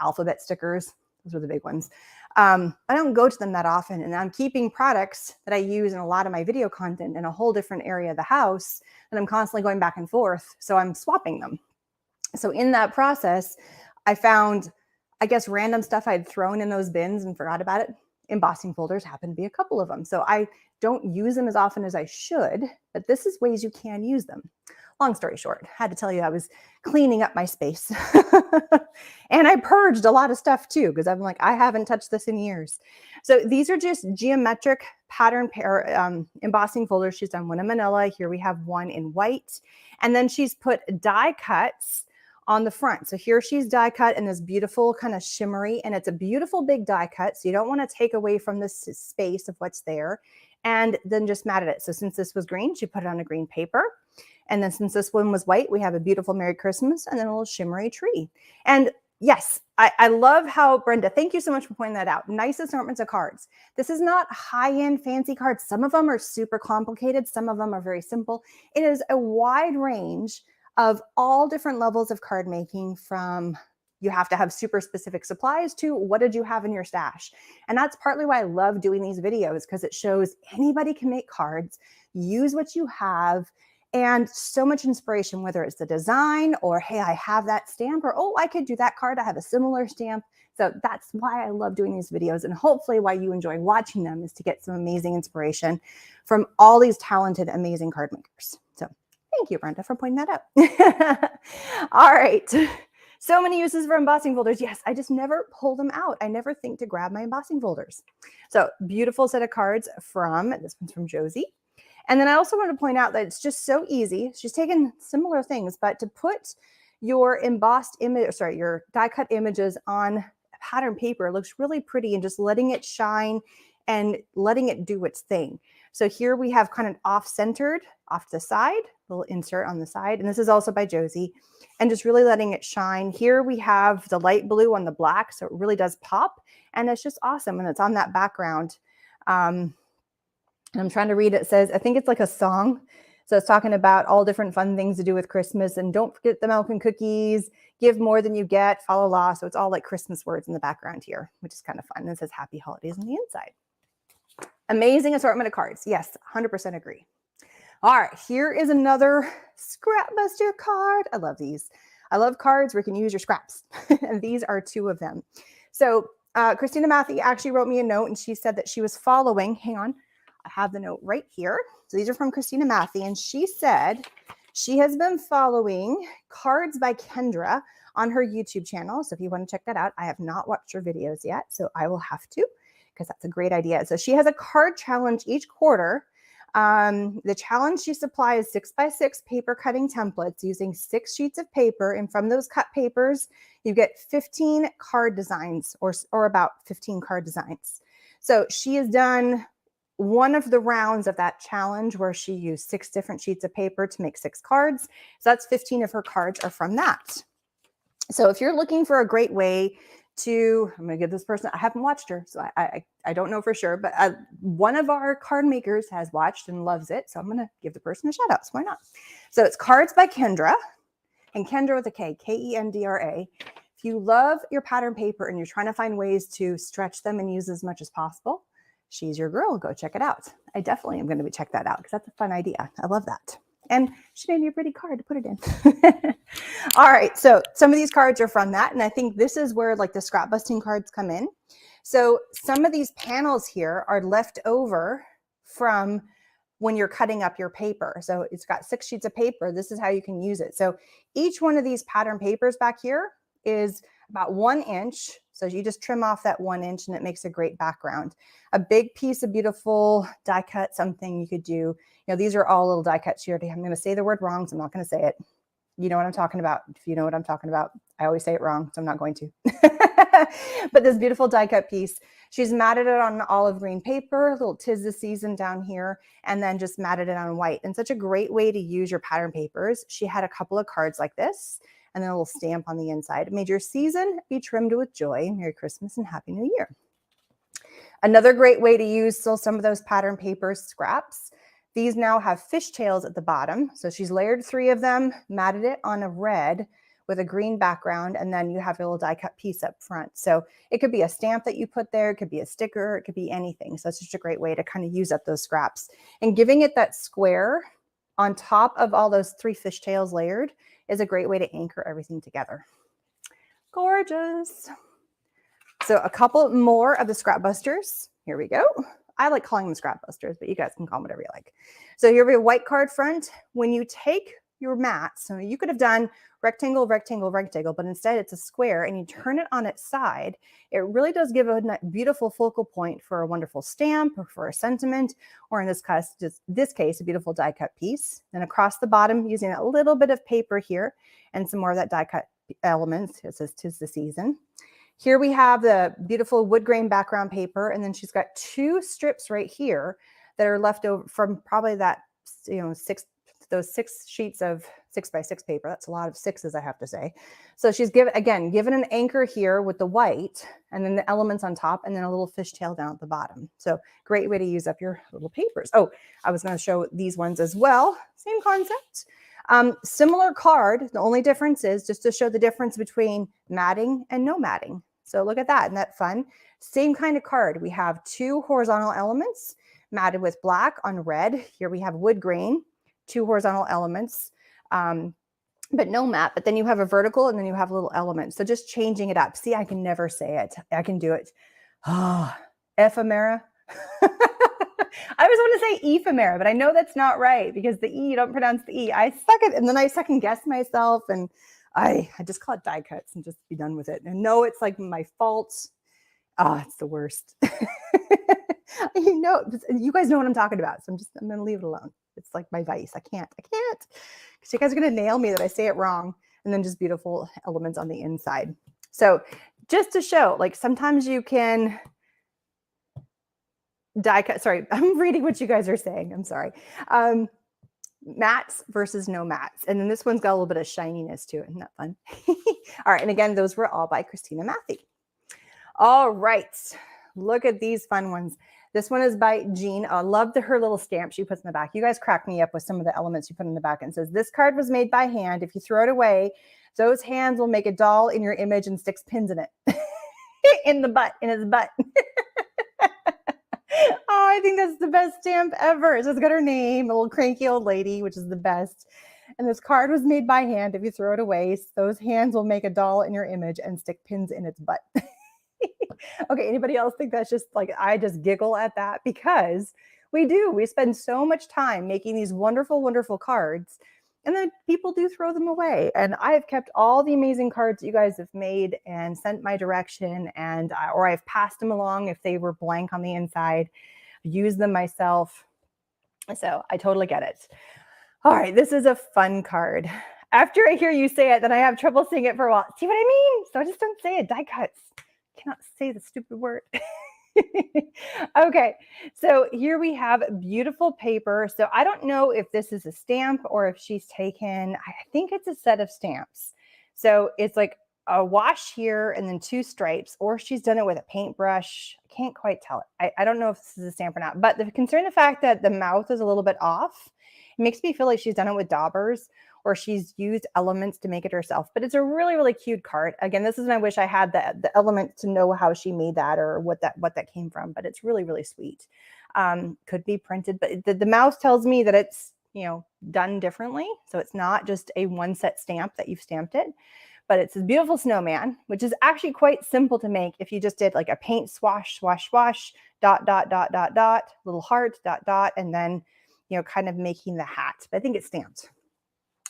alphabet stickers. Those are the big ones. I don't go to them that often, and I'm keeping products that I use in a lot of my video content in a whole different area of the house, and I'm constantly going back and forth. So I'm swapping them. So in that process, I found, I guess, random stuff I'd thrown in those bins and forgot about it. Embossing folders happen to be a couple of them. So I don't use them as often as I should, but this is ways you can use them. Long story short, I had to tell you I was cleaning up my space. And I purged a lot of stuff too, because I'm like, I haven't touched this in years. So these are just geometric pattern embossing folders. She's done one in manila. Here we have one in white. And then she's put die cuts on the front. So here she's die cut in this beautiful kind of shimmery, and it's a beautiful big die cut. So you don't want to take away from this space of what's there, and then just matted it. So since this was green, she put it on a green paper. And then since this one was white, we have a beautiful Merry Christmas and then a little shimmery tree. And yes, I love how, Brenda, thank you so much for pointing that out. Nice assortments of cards. This is not high-end fancy cards. Some of them are super complicated. Some of them are very simple. It is a wide range of all different levels of card making, from you have to have super specific supplies to what did you have in your stash. And that's partly why I love doing these videos, because it shows anybody can make cards, use what you have, and so much inspiration, whether it's the design or, hey, I have that stamp, or, oh, I could do that card. I have a similar stamp. So that's why I love doing these videos. And hopefully why you enjoy watching them is to get some amazing inspiration from all these talented, amazing card makers. So thank you, Brenda, for pointing that out. All right. So many uses for embossing folders. Yes, I just never pull them out. I never think to grab my embossing folders. So beautiful set of cards from, this one's from Josie. And then I also want to point out that it's just so easy. She's taken similar things, but to put your embossed image, sorry, your die cut images on pattern paper looks really pretty, and just letting it shine and letting it do its thing. So here we have kind of off-centered, off to the side, little insert on the side. And this is also by Josie, and just really letting it shine. Here we have the light blue on the black, so it really does pop, and it's just awesome. And it's on that background. And I'm trying to read it. It says, I think it's like a song. So it's talking about all different fun things to do with Christmas. And don't forget the milk and cookies, give more than you get, follow law. So it's all like Christmas words in the background here, which is kind of fun. And it says happy holidays on the inside. Amazing assortment of cards. Yes, 100% agree. All right, here is another Scrapbuster card. I love these. I love cards where you can use your scraps. And these are two of them. So Christina Mathe actually wrote me a note, and she said that she was following, hang on, I have the note right here. So these are from Christina Mathe, and she said she has been following Cards by Kendra on her YouTube channel. So if you want to check that out, I have not watched her videos yet, so I will have to, because that's a great idea. So she has a card challenge each quarter. The challenge she supplies 6x6 paper cutting templates using 6 sheets of paper. And from those cut papers, you get 15 card designs or about 15 card designs. So she has done one of the rounds of that challenge where she used 6 different sheets of paper to make 6 cards. So that's 15 of her cards are from that. So if you're looking for a great way to, I'm going to give this person, I haven't watched her, so I don't know for sure, but one of our card makers has watched and loves it. So I'm going to give the person a shout out. So why not? So it's Cards by Kendra, and Kendra with a K, Kendra. If you love your pattern paper and you're trying to find ways to stretch them and use as much as possible, she's your girl. Go check it out. I definitely am going to check that out because that's a fun idea. I love that. And she made me a pretty card to put it in. All right, so some of these cards are from that, and I think this is where like the scrap busting cards come in. So some of these panels here are left over from when you're cutting up your paper. So it's got 6 sheets of paper. This is how you can use it. So each one of these pattern papers back here is about 1 inch. So you just trim off that 1 inch and it makes a great background. A big piece of beautiful die cut, something you could do. You know, these are all little die cuts here. I'm going to say the word wrong, so I'm not going to say it. You know what I'm talking about. If you know what I'm talking about, I always say it wrong, so I'm not going to. But this beautiful die cut piece, she's matted it on olive green paper, a little 'tis the season down here, and then just matted it on white. And such a great way to use your pattern papers. She had a couple of cards like this, and then a little stamp on the inside. It made your season be trimmed with joy. Merry Christmas and Happy New Year. Another great way to use still some of those pattern papers, scraps. These now have fishtails at the bottom. So she's layered 3 of them, matted it on a red with a green background, and then you have a little die cut piece up front. So it could be a stamp that you put there, it could be a sticker, it could be anything. So it's just a great way to kind of use up those scraps. And giving it that square on top of all those 3 fishtails layered is a great way to anchor everything together. Gorgeous. So a couple more of the scrap busters. Here we go. I like calling them scrap busters, but you guys can call them whatever you like. So here we have a white card front. When you take your mat, so you could have done rectangle, rectangle, rectangle, but instead it's a square and you turn it on its side, it really does give a beautiful focal point for a wonderful stamp or for a sentiment, or in this case, a beautiful die cut piece. And across the bottom, using a little bit of paper here and some more of that die cut elements, it says 'tis the season. Here we have the beautiful wood grain background paper, and then she's got 2 strips right here that are left over from probably that, those 6 sheets of 6x6 paper. That's a lot of 6s, I have to say. So she's given an anchor here with the white, and then the elements on top, and then a little fishtail down at the bottom. So great way to use up your little papers. Oh, I was going to show these ones as well. Same concept. Similar card. The only difference is just to show the difference between matting and no matting. So look at that. Isn't that fun? Same kind of card. We have 2 horizontal elements matted with black on red. Here we have wood grain, 2 horizontal elements, but no mat. But then you have a vertical and then you have a little element. So just changing it up. See, I can never say it. I can do it. Oh, ephemera. I always want to say ephemera, but I know that's not right because the E, you don't pronounce the E. I suck it, and then I second guess myself, and I just call it die cuts and just be done with it. And no, it's like my fault. It's the worst. You guys know what I'm talking about, so I'm going to leave it alone. It's like my vice. I can't, because you guys are going to nail me that I say it wrong, and then just beautiful elements on the inside. So just to show, like sometimes you can die cut. Sorry, I'm reading what you guys are saying. I'm sorry. Mats versus no mats. And then this one's got a little bit of shininess to it. Isn't that fun? All right. And again, those were all by Christina Mathe. All right. Look at these fun ones. This one is by Jean. I love her little stamp she puts in the back. You guys crack me up with some of the elements you put in the back. And it says, this card was made by hand. If you throw it away, those hands will make a doll in your image and 6 pins in it. In his butt. Oh, I think that's the best stamp ever. So it's got her name, a little cranky old lady, which is the best. And this card was made by hand. If you throw it away, those hands will make a doll in your image and stick pins in its butt. Okay, anybody else think that's just like, I just giggle at that because we do. We spend so much time making these wonderful, wonderful cards. And then people do throw them away. And I've kept all the amazing cards that you guys have made and sent my direction, and or I've passed them along if they were blank on the inside, used them myself. So I totally get it. All right, this is a fun card. After I hear you say it, then I have trouble saying it for a while. See what I mean? So I just don't say it. Die cuts. Cannot say the stupid word. Okay, so here we have beautiful paper. So I don't know if this is a stamp or if she's taken, I think it's a set of stamps. So it's like a wash here and then 2 stripes, or she's done it with a paintbrush. I can't quite tell it. I don't know if this is a stamp or not, but the fact that the mouth is a little bit off, it makes me feel like she's done it with daubers or she's used elements to make it herself. But it's a really, really cute card. Again, this is when I wish I had the elements to know how she made that or what that came from, but it's really, really sweet. Could be printed, but the mouse tells me that it's, you know, done differently. So it's not just a one set stamp that you've stamped it, but it's a beautiful snowman, which is actually quite simple to make if you just did like a paint swash, swash, swash, dot, dot, dot, dot, dot, little heart, dot, dot, and then, you know, kind of making the hat. But I think it's stamped.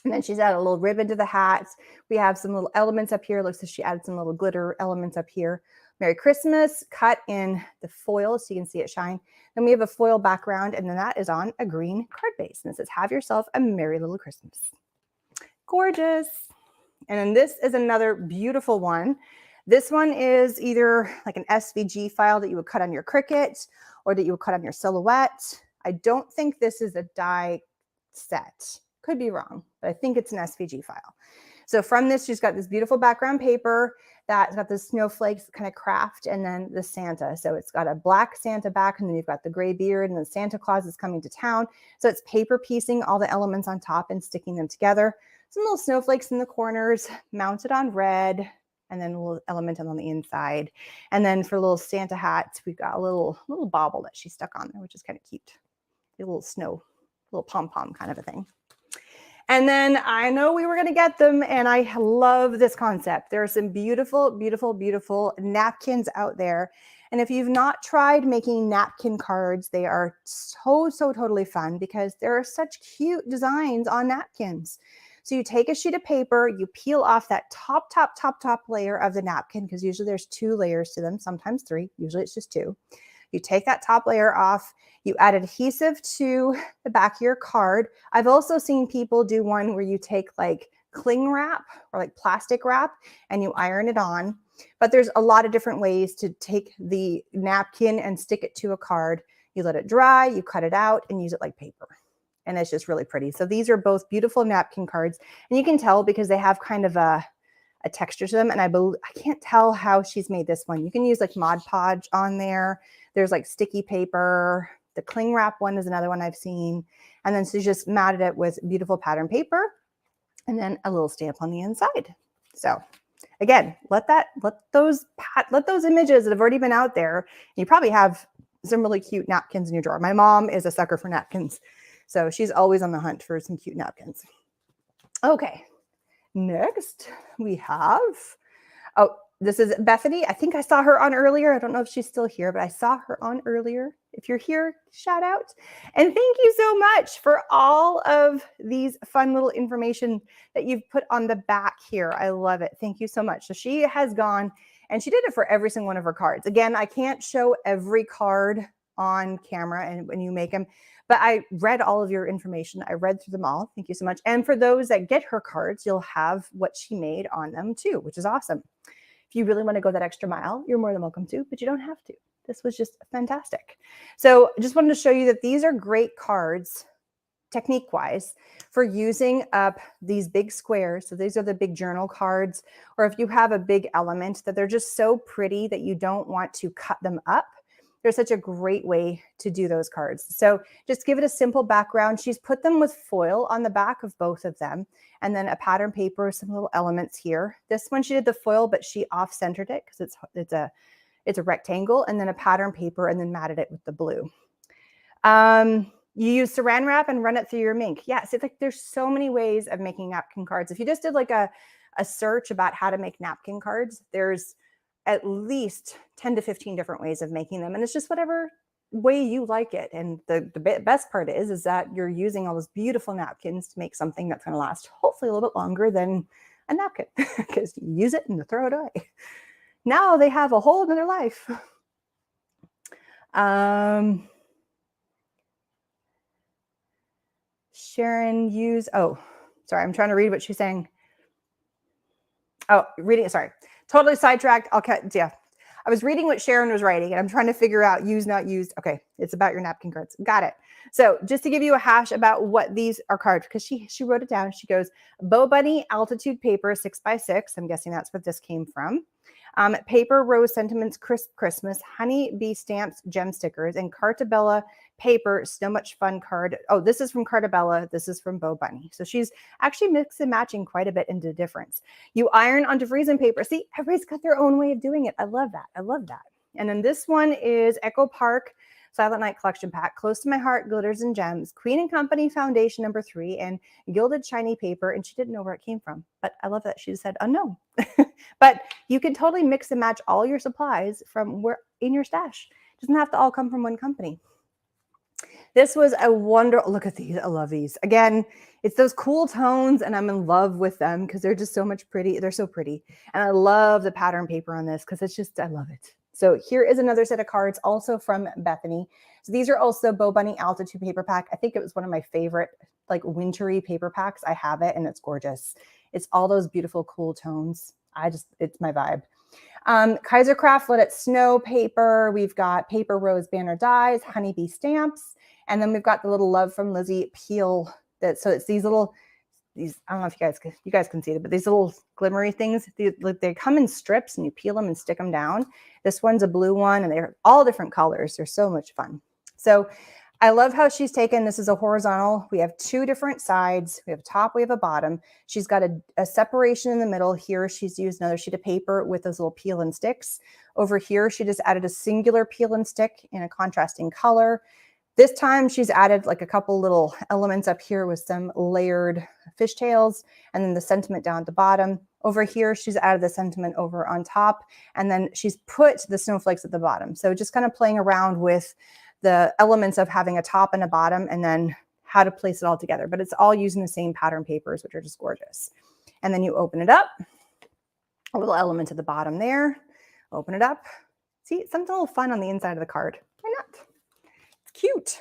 And then she's added a little ribbon to the hat. We have some little elements up here. Looks like she added some little glitter elements up here. Merry Christmas, cut in the foil so you can see it shine. Then we have a foil background, and then that is on a green card base. And it says, have yourself a merry little Christmas. Gorgeous. And then this is another beautiful one. This one is either like an SVG file that you would cut on your Cricut or that you would cut on your Silhouette. I don't think this is a die set. Could be wrong, but I think it's an SVG file. So from this, she's got this beautiful background paper that's got the snowflakes kind of craft, and then the Santa. So it's got a black Santa back, and then you've got the gray beard, and then Santa Claus is coming to town. So it's paper piecing all the elements on top and sticking them together. Some little snowflakes in the corners, mounted on red, and then a little element on the inside. And then for little Santa hats, we've got a little bauble that she stuck on there, which is kind of cute. A little snow, little pom-pom kind of a thing. And then I know we were going to get them, and I love this concept. There are some beautiful, beautiful, beautiful napkins out there. And if you've not tried making napkin cards, they are so totally fun because there are such cute designs on napkins. So you take a sheet of paper, you peel off that top layer of the napkin, because usually there's 2 layers to them, sometimes 3, usually it's just 2. You take that top layer off, you add adhesive to the back of your card. I've also seen people do one where you take like cling wrap or like plastic wrap and you iron it on. But there's a lot of different ways to take the napkin and stick it to a card. You let it dry, you cut it out and use it like paper. And it's just really pretty. So these are both beautiful napkin cards. And you can tell because they have kind of a texture to them. And I can't tell how she's made this one. You can use like Mod Podge on there. There's like sticky paper. The cling wrap one is another one I've seen. And then she just matted it with beautiful pattern paper and then a little stamp on the inside. So again, let those images that have already been out there. You probably have some really cute napkins in your drawer. My mom is a sucker for napkins. So she's always on the hunt for some cute napkins. Okay, next we have, oh, this is Bethany. I think I saw her on earlier. I don't know if she's still here, but I saw her on earlier. If you're here, shout out. And thank you so much for all of these fun little information that you've put on the back here. I love it. Thank you so much. So she has gone and she did it for every single one of her cards. Again, I can't show every card on camera and when you make them, but I read all of your information. I read through them all. Thank you so much. And for those that get her cards, you'll have what she made on them too, which is awesome. If you really want to go that extra mile, you're more than welcome to, but you don't have to. This was just fantastic. So I just wanted to show you that these are great cards, technique-wise, for using up these big squares. So these are the big journal cards, or if you have a big element that they're just so pretty that you don't want to cut them up, there's such a great way to do those cards. So just give it a simple background. She's put them with foil on the back of both of them, and then a pattern paper, some little elements here. This one she did the foil, but she off-centered it because it's a rectangle, and then a pattern paper, and then matted it with the blue. You use saran wrap and run it through your mink. Yes, it's like there's so many ways of making napkin cards. If you just did like a search about how to make napkin cards, there's at least 10 to 15 different ways of making them. And it's just whatever way you like it. And the best part is that you're using all those beautiful napkins to make something that's going to last hopefully a little bit longer than a napkin because you use it and you throw it away. Now they have a whole nother life. Sharon use, oh, sorry, I'm trying to read what she's saying. Oh, reading, sorry, totally sidetracked. I'll cut, yeah. I was reading what Sharon was writing and I'm trying to figure out used, not used. Okay, it's about your napkin cards. Got it. So just to give you a hash about what these are cards, because she wrote it down. She goes, Bow Bunny altitude paper 6x6. I'm guessing that's what this came from. Paper Rose Sentiments Crisp Christmas, Honey Bee Stamps Gem Stickers, and Cartabella Paper So Much Fun card. Oh, this is from Cartabella. This is from Bow Bunny. So she's actually mixed and matching quite a bit into the difference. You iron onto freezing paper. See, everybody's got their own way of doing it. I love that. I love that. And then this one is Echo Park Silent Night Collection Pack, Close to My Heart, Glitters and Gems, Queen and Company Foundation #3, and Gilded Shiny Paper. And she didn't know where it came from, but I love that she said unknown. But you can totally mix and match all your supplies from where in your stash. It doesn't have to all come from one company. This was a wonderful, look at these. I love these. Again, it's those cool tones and I'm in love with them because they're just so much pretty. They're so pretty. And I love the pattern paper on this because it's just, I love it. So here is another set of cards also from Bethany. So these are also Bow Bunny Altitude Paper Pack. I think it was one of my favorite like wintry paper packs. I have it and it's gorgeous. It's all those beautiful cool tones. It's my vibe. Kaiser Craft Let It Snow paper. We've got Paper Rose Banner dies, Honeybee stamps, and then we've got the little Love from Lizzie peel. So it's these little, I don't know if you guys can see it, but these little glimmery things. They come in strips and you peel them and stick them down. This one's a blue one, and they're all different colors. They're so much fun. So I love how she's taken, this is a horizontal. We have two different sides. We have a top, we have a bottom. She's got a separation in the middle. Here, she's used another sheet of paper with those little peel and sticks. Over here, she just added a singular peel and stick in a contrasting color. This time, she's added like a couple little elements up here with some layered fishtails, and then the sentiment down at the bottom. Over here, she's added the sentiment over on top, and then she's put the snowflakes at the bottom. So just kind of playing around with the elements of having a top and a bottom and then how to place it all together. But it's all using the same pattern papers, which are just gorgeous. And then you open it up, a little element at the bottom there, open it up. See, something a little fun on the inside of the card. Why not? It's cute.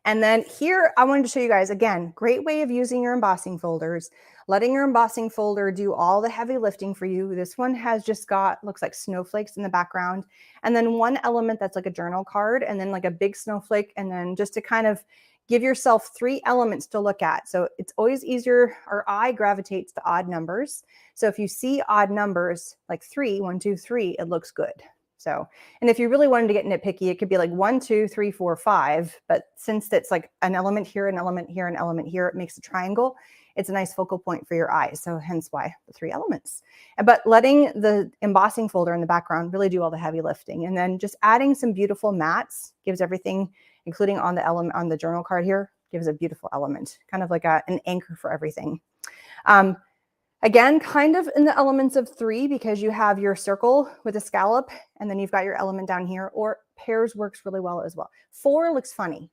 And then here, I wanted to show you guys, again, great way of using your embossing folders, letting your embossing folder do all the heavy lifting for you. This one has just got, looks like snowflakes in the background. And then one element that's like a journal card, and then like a big snowflake. And then just to kind of give yourself 3 elements to look at. So it's always easier, our eye gravitates to odd numbers. So if you see odd numbers, like 3, 1, 2, 3, it looks good. So, and if you really wanted to get nitpicky, it could be like 1, 2, 3, 4, 5. But since it's like an element here, an element here, an element here, it makes a triangle. It's a nice focal point for your eye. So hence why the 3 elements. But letting the embossing folder in the background really do all the heavy lifting. And then just adding some beautiful mats gives everything, including on the element on the journal card here, gives a beautiful element, kind of like an anchor for everything. Again, kind of in the elements of 3 because you have your circle with a scallop and then you've got your element down here, or pairs works really well as well. 4 looks funny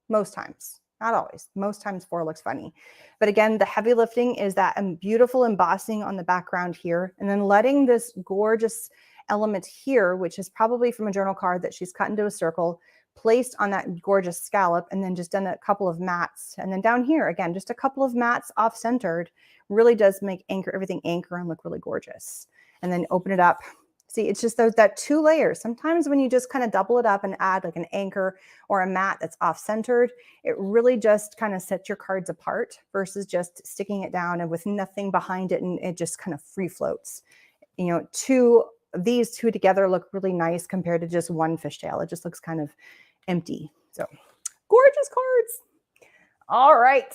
most times, not always. Most times 4 looks funny. But again, the heavy lifting is that beautiful embossing on the background here, and then letting this gorgeous element here, which is probably from a journal card that she's cut into a circle, placed on that gorgeous scallop, and then just done a couple of mats. And then down here, again, just a couple of mats off-centered really does make everything anchor and look really gorgeous. And then open it up. See, it's just that 2 layers. Sometimes when you just kind of double it up and add like an anchor or a mat that's off-centered, it really just kind of sets your cards apart versus just sticking it down and with nothing behind it, and it just kind of free floats. You know, these two together look really nice compared to just one fishtail. It just looks kind of empty. So gorgeous cards. All right.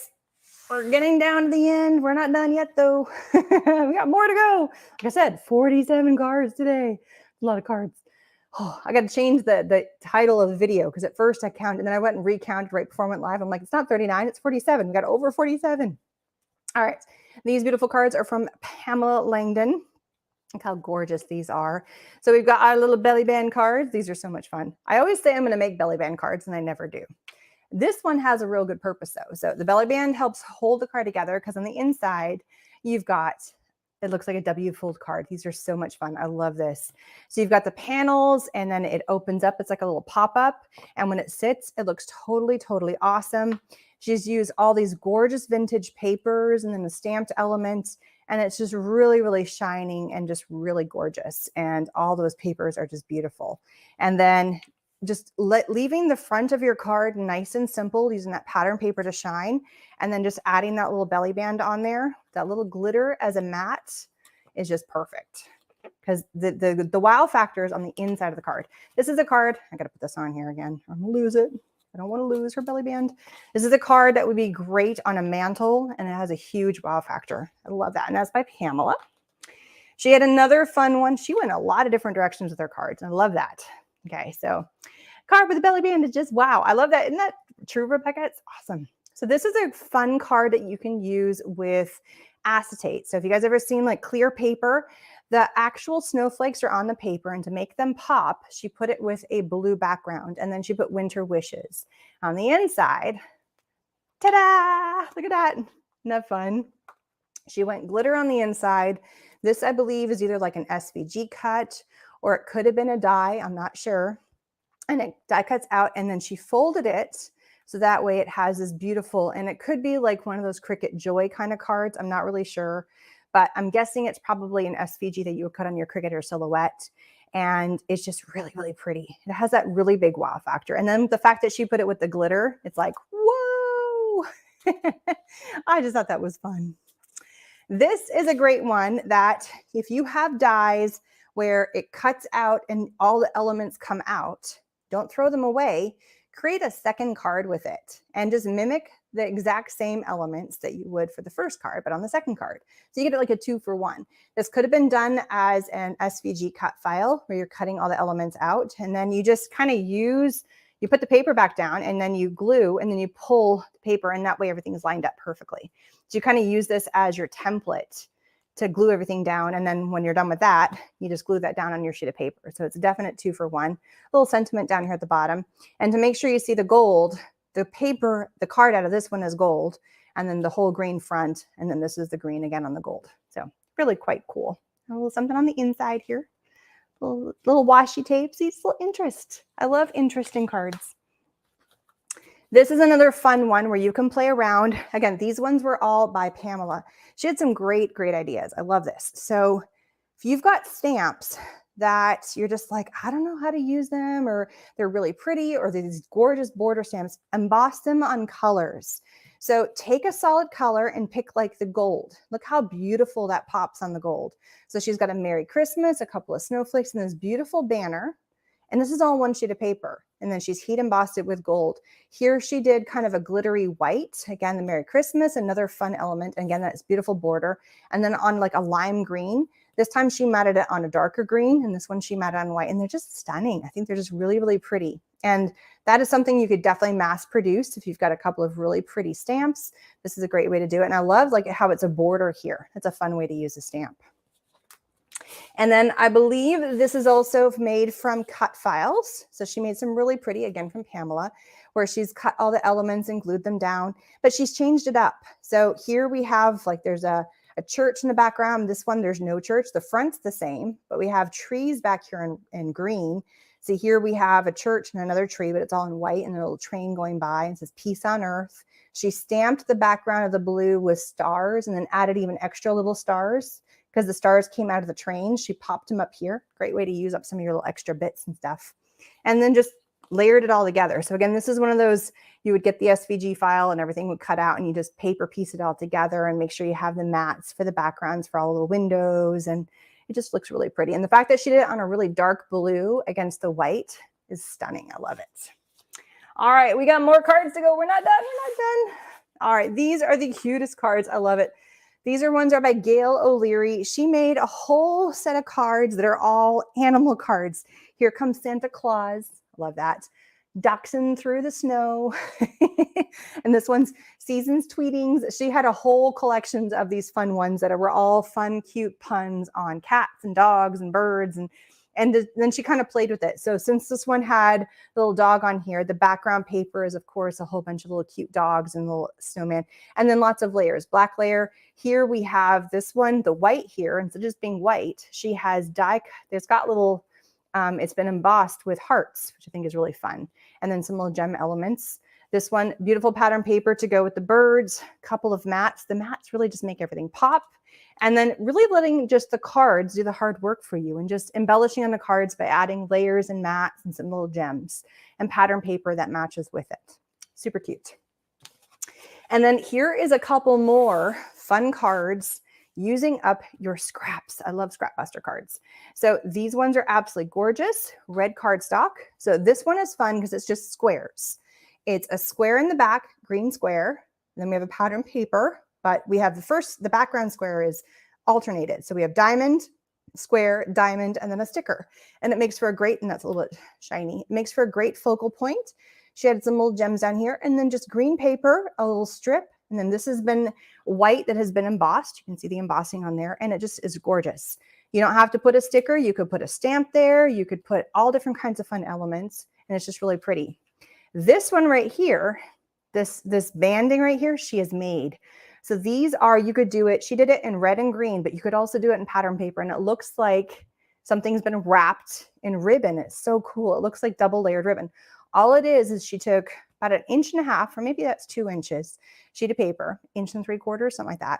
We're getting down to the end. We're not done yet, though. We got more to go. Like I said, 47 cards today. A lot of cards. Oh, I got to change the title of the video because at first I counted and then I went and recounted right before I went live. I'm like, it's not 39, it's 47. We got over 47. All right. These beautiful cards are from Pamela Langdon. Look how gorgeous these are. So we've got our little belly band cards. These are so much fun. I always say I'm going to make belly band cards and I never do. This one has a real good purpose though. So the belly band helps hold the card together because on the inside, you've got, it looks like a W fold card. These are so much fun. I love this. So you've got the panels and then it opens up. It's like a little pop-up. And when it sits, it looks totally, totally awesome. She's used all these gorgeous vintage papers and then the stamped elements. And it's just really, really shining and just really gorgeous. And all those papers are just beautiful. And then just leaving the front of your card nice and simple, using that pattern paper to shine, and then just adding that little belly band on there, that little glitter as a mat is just perfect. Because the wow factor is on the inside of the card. This is a card, I gotta put this on here again, I'm gonna lose it. I don't want to lose her belly band. This is a card that would be great on a mantle and it has a huge wow factor. I love that. And that's by Pamela. She had another fun one. She went a lot of different directions with her cards and I love that. Okay, so card with a belly band is just wow. I love that. Isn't that true, Rebecca? It's awesome. So this is a fun card that you can use with acetate. So if you guys ever seen like clear paper, the actual snowflakes are on the paper and to make them pop, she put it with a blue background and then she put winter wishes. On the inside, ta-da! Look at that. Isn't that fun? She went glitter on the inside. This, I believe, is either like an SVG cut or it could have been a die. I'm not sure. And it die cuts out and then she folded it so that way it has this beautiful, and it could be like one of those Cricut Joy kind of cards. I'm not really sure, but I'm guessing it's probably an SVG that you would cut on your Cricut or Silhouette. And it's just really, really pretty. It has that really big wow factor. And then the fact that she put it with the glitter, it's like, whoa. I just thought that was fun. This is a great one that if you have dies where it cuts out and all the elements come out, don't throw them away. Create a second card with it and just mimic the exact same elements that you would for the first card, but on the second card. So you get it like a 2-for-1. This could have been done as an SVG cut file where you're cutting all the elements out. And then you just kind of you put the paper back down and then you glue and then you pull the paper and that way everything is lined up perfectly. So you kind of use this as your template to glue everything down. And then when you're done with that, you just glue that down on your sheet of paper. So it's a definite 2-for-1. Little sentiment down here at the bottom. And to make sure you see the gold, the paper, the card out of this one is gold, and then the whole green front, and then this is the green again on the gold. So really quite cool. A little something on the inside here. Little washi tapes, these little interest. I love interesting cards. This is another fun one where you can play around. Again, these ones were all by Pamela. She had some great, great ideas. I love this. So if you've got stamps that you're just like, I don't know how to use them, or they're really pretty, or these gorgeous border stamps, emboss them on colors. So take a solid color and pick like the gold. Look how beautiful that pops on the gold. So she's got a Merry Christmas, a couple of snowflakes, and this beautiful banner. And this is all one sheet of paper. And then she's heat embossed it with gold. Here she did kind of a glittery white. Again, the Merry Christmas, another fun element. Again, that's beautiful border. And then on like a lime green. This time she matted it on a darker green. And this one she matted on white. And they're just stunning. I think they're just really, really pretty. And that is something you could definitely mass produce if you've got a couple of really pretty stamps. This is a great way to do it. And I love like how it's a border here. It's a fun way to use a stamp. And then I believe this is also made from cut files. So she made some really pretty, again from Pamela, where she's cut all the elements and glued them down, but she's changed it up. So here we have like there's a church in the background. This one, there's no church. The front's the same, but we have trees back here in green. See, here we have a church and another tree, but it's all in white and a little train going by and it says peace on earth. She stamped the background of the blue with stars and then added even extra little stars because the stars came out of the train. She popped them up here. Great way to use up some of your little extra bits and stuff. And then just layered it all together. So again, this is one of those, you would get the SVG file and everything would cut out and you just paper piece it all together and make sure you have the mats for the backgrounds for all the windows. And it just looks really pretty. And the fact that she did it on a really dark blue against the white is stunning. I love it. All right, we got more cards to go. We're not done. We're not done. All right, these are the cutest cards. I love it. These are ones are by Gail O'Leary. She made a whole set of cards that are all animal cards. Here Comes Santa Claus. Love that. Dachshund Through the Snow. And this one's Seasons Tweetings. She had a whole collection of these fun ones that were all fun, cute puns on cats and dogs and birds. And then she kind of played with it. So since this one had the little dog on here, the background paper is, of course, a whole bunch of little cute dogs and little snowman. And then lots of layers. Black layer. Here we have this one, the white here. Instead of just being white, she has there's got little, it's been embossed with hearts, which I think is really fun. And then some little gem elements. This one, beautiful pattern paper to go with the birds. Couple of mats. The mats really just make everything pop. And then really letting just the cards do the hard work for you and just embellishing on the cards by adding layers and mats and some little gems and pattern paper that matches with it. Super cute. And then here is a couple more fun cards using up your scraps. I love scrap buster cards. So these ones are absolutely gorgeous. Red cardstock. So this one is fun because it's just squares. It's a square in the back, green square. Then we have a pattern paper. But we have the background square is alternated. So we have diamond, square, diamond, and then a sticker. And it makes for a great, and that's a little bit shiny, it makes for a great focal point. She had some little gems down here, and then just green paper, a little strip. And then this has been white that has been embossed. You can see the embossing on there, and it just is gorgeous. You don't have to put a sticker. You could put a stamp there. You could put all different kinds of fun elements, and it's just really pretty. This one right here, this banding right here, she has made. So these are, you could do it, she did it in red and green, but you could also do it in pattern paper, and it looks like something's been wrapped in ribbon. It's so cool. It looks like double layered ribbon. All it is she took about 1.5 inches, or maybe that's 2 inches, sheet of paper, 1 3/4 inches, something like that.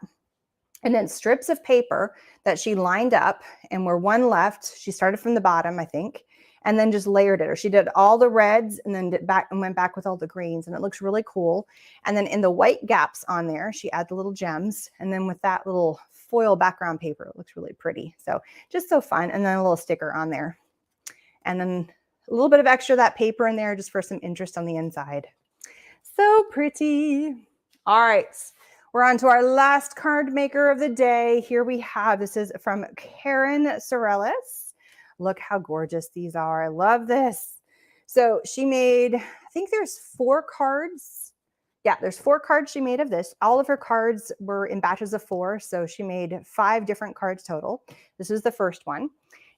And then strips of paper that she lined up, and where one left, she started from the bottom, I think, and then just layered it. Or she did all the reds and then went back with all the greens, and it looks really cool. And then in the white gaps on there, she added the little gems, and then with that little foil background paper, it looks really pretty. So just so fun. And then a little sticker on there, and then a little bit of extra of that paper in there just for some interest on the inside. So pretty. All right, we're on to our last card maker of the day. Here we have, this is from Karen Soreless. Look how gorgeous these are. I love this. So she made, I think there's 4 cards. Yeah, there's 4 cards she made of this. All of her cards were in batches of 4. So she made 5 different cards total. This is the first one.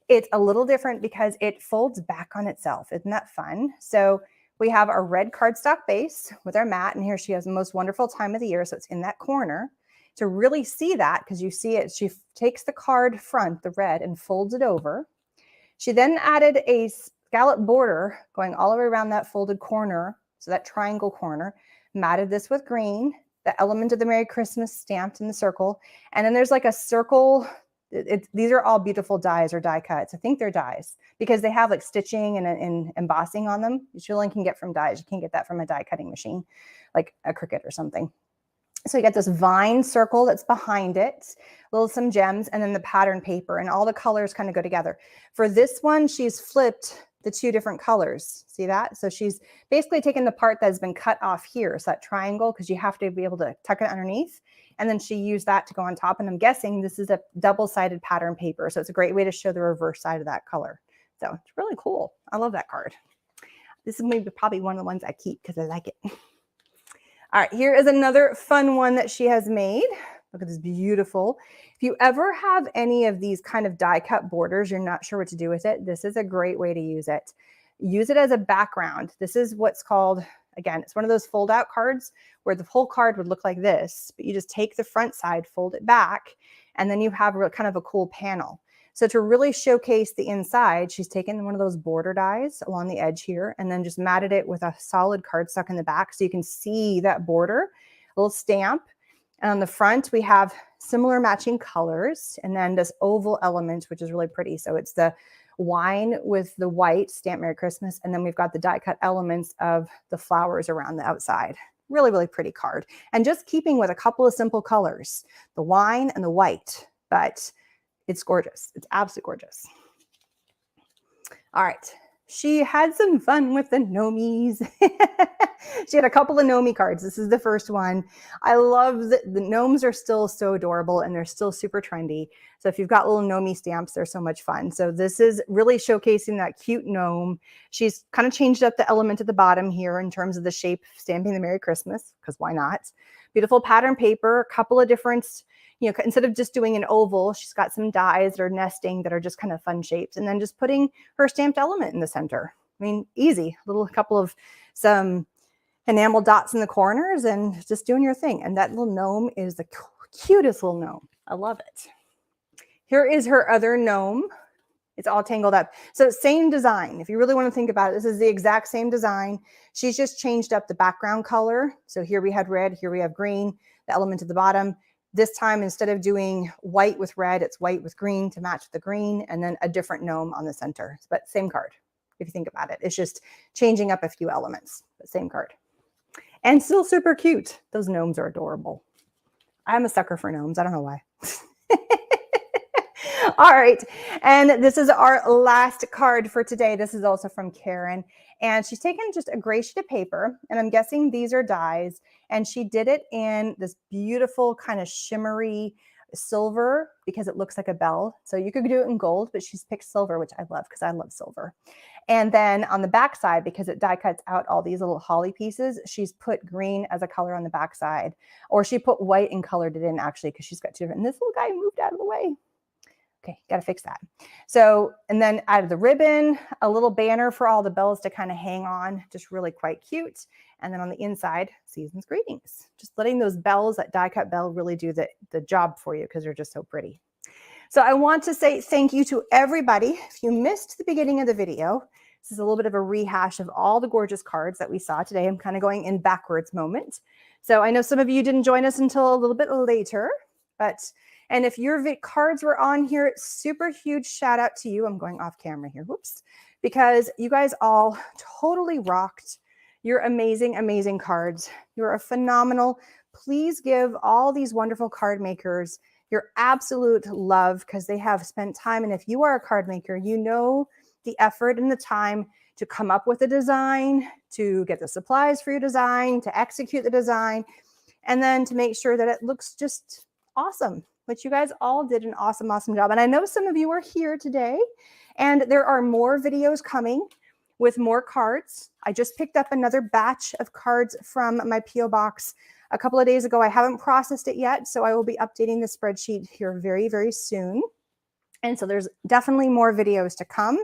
It's a little different because it folds back on itself. Isn't that fun? So we have our red cardstock base with our mat. And here she has the most wonderful time of the year. So it's in that corner. To really see that, because you see it, she takes the card front, the red, and folds it over. She then added a scallop border going all the way around that folded corner, so that triangle corner, matted this with green, the element of the Merry Christmas stamped in the circle, and then there's like a circle. These are all beautiful dies or die cuts. I think they're dies because they have like stitching and embossing on them. You only can get from dies. You can't get that from a die cutting machine, like a Cricut or something. So you got this vine circle that's behind it, some gems, and then the pattern paper, and all the colors kind of go together. For this one, she's flipped the 2 different colors. See that? So she's basically taken the part that has been cut off here, so that triangle, because you have to be able to tuck it underneath. And then she used that to go on top. And I'm guessing this is a double-sided pattern paper. So it's a great way to show the reverse side of that color. So it's really cool. I love that card. This is maybe probably one of the ones I keep because I like it. All right, here is another fun one that she has made. Look at this, beautiful. If you ever have any of these kind of die cut borders, you're not sure what to do with it, this is a great way to use it. Use it as a background. This is what's called, again, it's one of those fold out cards where the whole card would look like this, but you just take the front side, fold it back, and then you have kind of a cool panel. So to really showcase the inside, she's taken one of those border dies along the edge here and then just matted it with a solid cardstock in the back so you can see that border, a little stamp. And on the front, we have similar matching colors and then this oval element, which is really pretty. So it's the wine with the white, stamp Merry Christmas, and then we've got the die cut elements of the flowers around the outside. Really, really pretty card. And just keeping with a couple of simple colors, the wine and the white, but it's gorgeous. It's absolutely gorgeous. All right. she had some fun with the gnomies. She had a couple of gnomie cards. This is the first one. I love that the gnomes are still so adorable and they're still super trendy. So if you've got little gnomie stamps, they're so much fun. So this is really showcasing that cute gnome. She's kind of changed up the element at the bottom here in terms of the shape, stamping the Merry Christmas, because why not? Beautiful pattern paper, a couple of different, instead of just doing an oval, she's got some dies that are nesting that are just kind of fun shapes, and then just putting her stamped element in the center. I mean, easy, couple of some enamel dots in the corners and just doing your thing. And that little gnome is the cutest little gnome. I love it. Here is her other gnome. It's all tangled up. So same design. If you really want to think about it, this is the exact same design. She's just changed up the background color. So here we had red, here we have green, the element at the bottom. This time, instead of doing white with red, it's white with green to match the green, and then a different gnome on the center. But same card, if you think about it. It's just changing up a few elements, but same card. And still super cute. Those gnomes are adorable. I'm a sucker for gnomes. I don't know why. All right. And this is our last card for today. This is also from Karen. And she's taken just a gray sheet of paper. And I'm guessing these are dies. And she did it in this beautiful kind of shimmery silver because it looks like a bell. So you could do it in gold, but she's picked silver, which I love because I love silver. And then on the back side, because it die cuts out all these little holly pieces, she's put green as a color on the back side. Or she put white and colored it in actually because she's got two different. And this little guy moved out of the way. Okay, got to fix that. So, and then out of the ribbon, a little banner for all the bells to kind of hang on, just really quite cute. And then on the inside, season's greetings. Just letting those bells, that die cut bell, really do the job for you because they're just so pretty. So I want to say thank you to everybody. If you missed the beginning of the video, this is a little bit of a rehash of all the gorgeous cards that we saw today. I'm kind of going in backwards moment. So I know some of you didn't join us until a little bit later, and if your cards were on here, super huge shout out to you. I'm going off camera here, whoops, because you guys all totally rocked. You're amazing, amazing cards. You're a phenomenal. Please give all these wonderful card makers your absolute love because they have spent time. And if you are a card maker, you know the effort and the time to come up with a design, to get the supplies for your design, to execute the design, and then to make sure that it looks just awesome. But you guys all did an awesome, awesome job. And I know some of you are here today, and there are more videos coming with more cards. I just picked up another batch of cards from my P.O. box a couple of days ago. I haven't processed it yet, so I will be updating the spreadsheet here very, very soon. And so there's definitely more videos to come.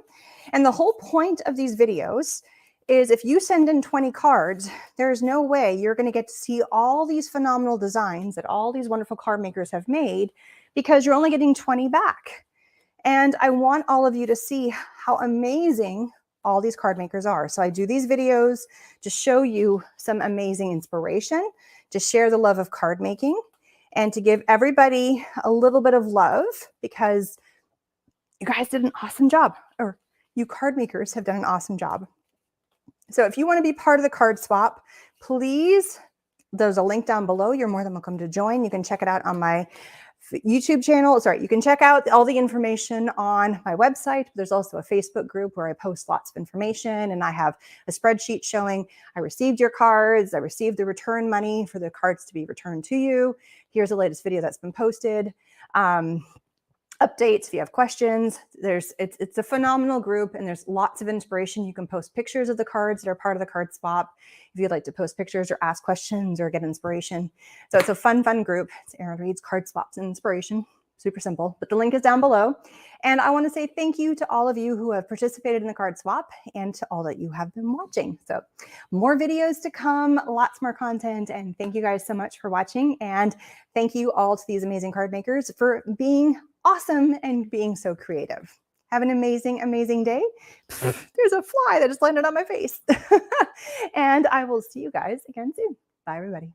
And the whole point of these videos is if you send in 20 cards, there's no way you're going to get to see all these phenomenal designs that all these wonderful card makers have made because you're only getting 20 back. And I want all of you to see how amazing all these card makers are. So I do these videos to show you some amazing inspiration, to share the love of card making, and to give everybody a little bit of love because you guys did an awesome job, or you card makers have done an awesome job. So if you want to be part of the card swap, please, there's a link down below. You're more than welcome to join. You can check it out on my YouTube channel. Sorry, you can check out all the information on my website. There's also a Facebook group where I post lots of information, and I have a spreadsheet showing I received your cards, I received the return money for the cards to be returned to you. Here's the latest video that's been posted. Updates if you have questions. It's a phenomenal group, and there's lots of inspiration. You can post pictures of the cards that are part of the card swap if you'd like to post pictures or ask questions or get inspiration. So it's a fun group. It's Erin Reed's Card Swaps and Inspiration. Super simple, but the link is down below. And I want to say thank you to all of you who have participated in the card swap and to all that you have been watching. So more videos to come, lots more content, and thank you guys so much for watching. And thank you all to these amazing card makers for being awesome and being so creative. Have an amazing, amazing day. There's a fly that just landed on my face. And I will see you guys again soon. Bye, everybody.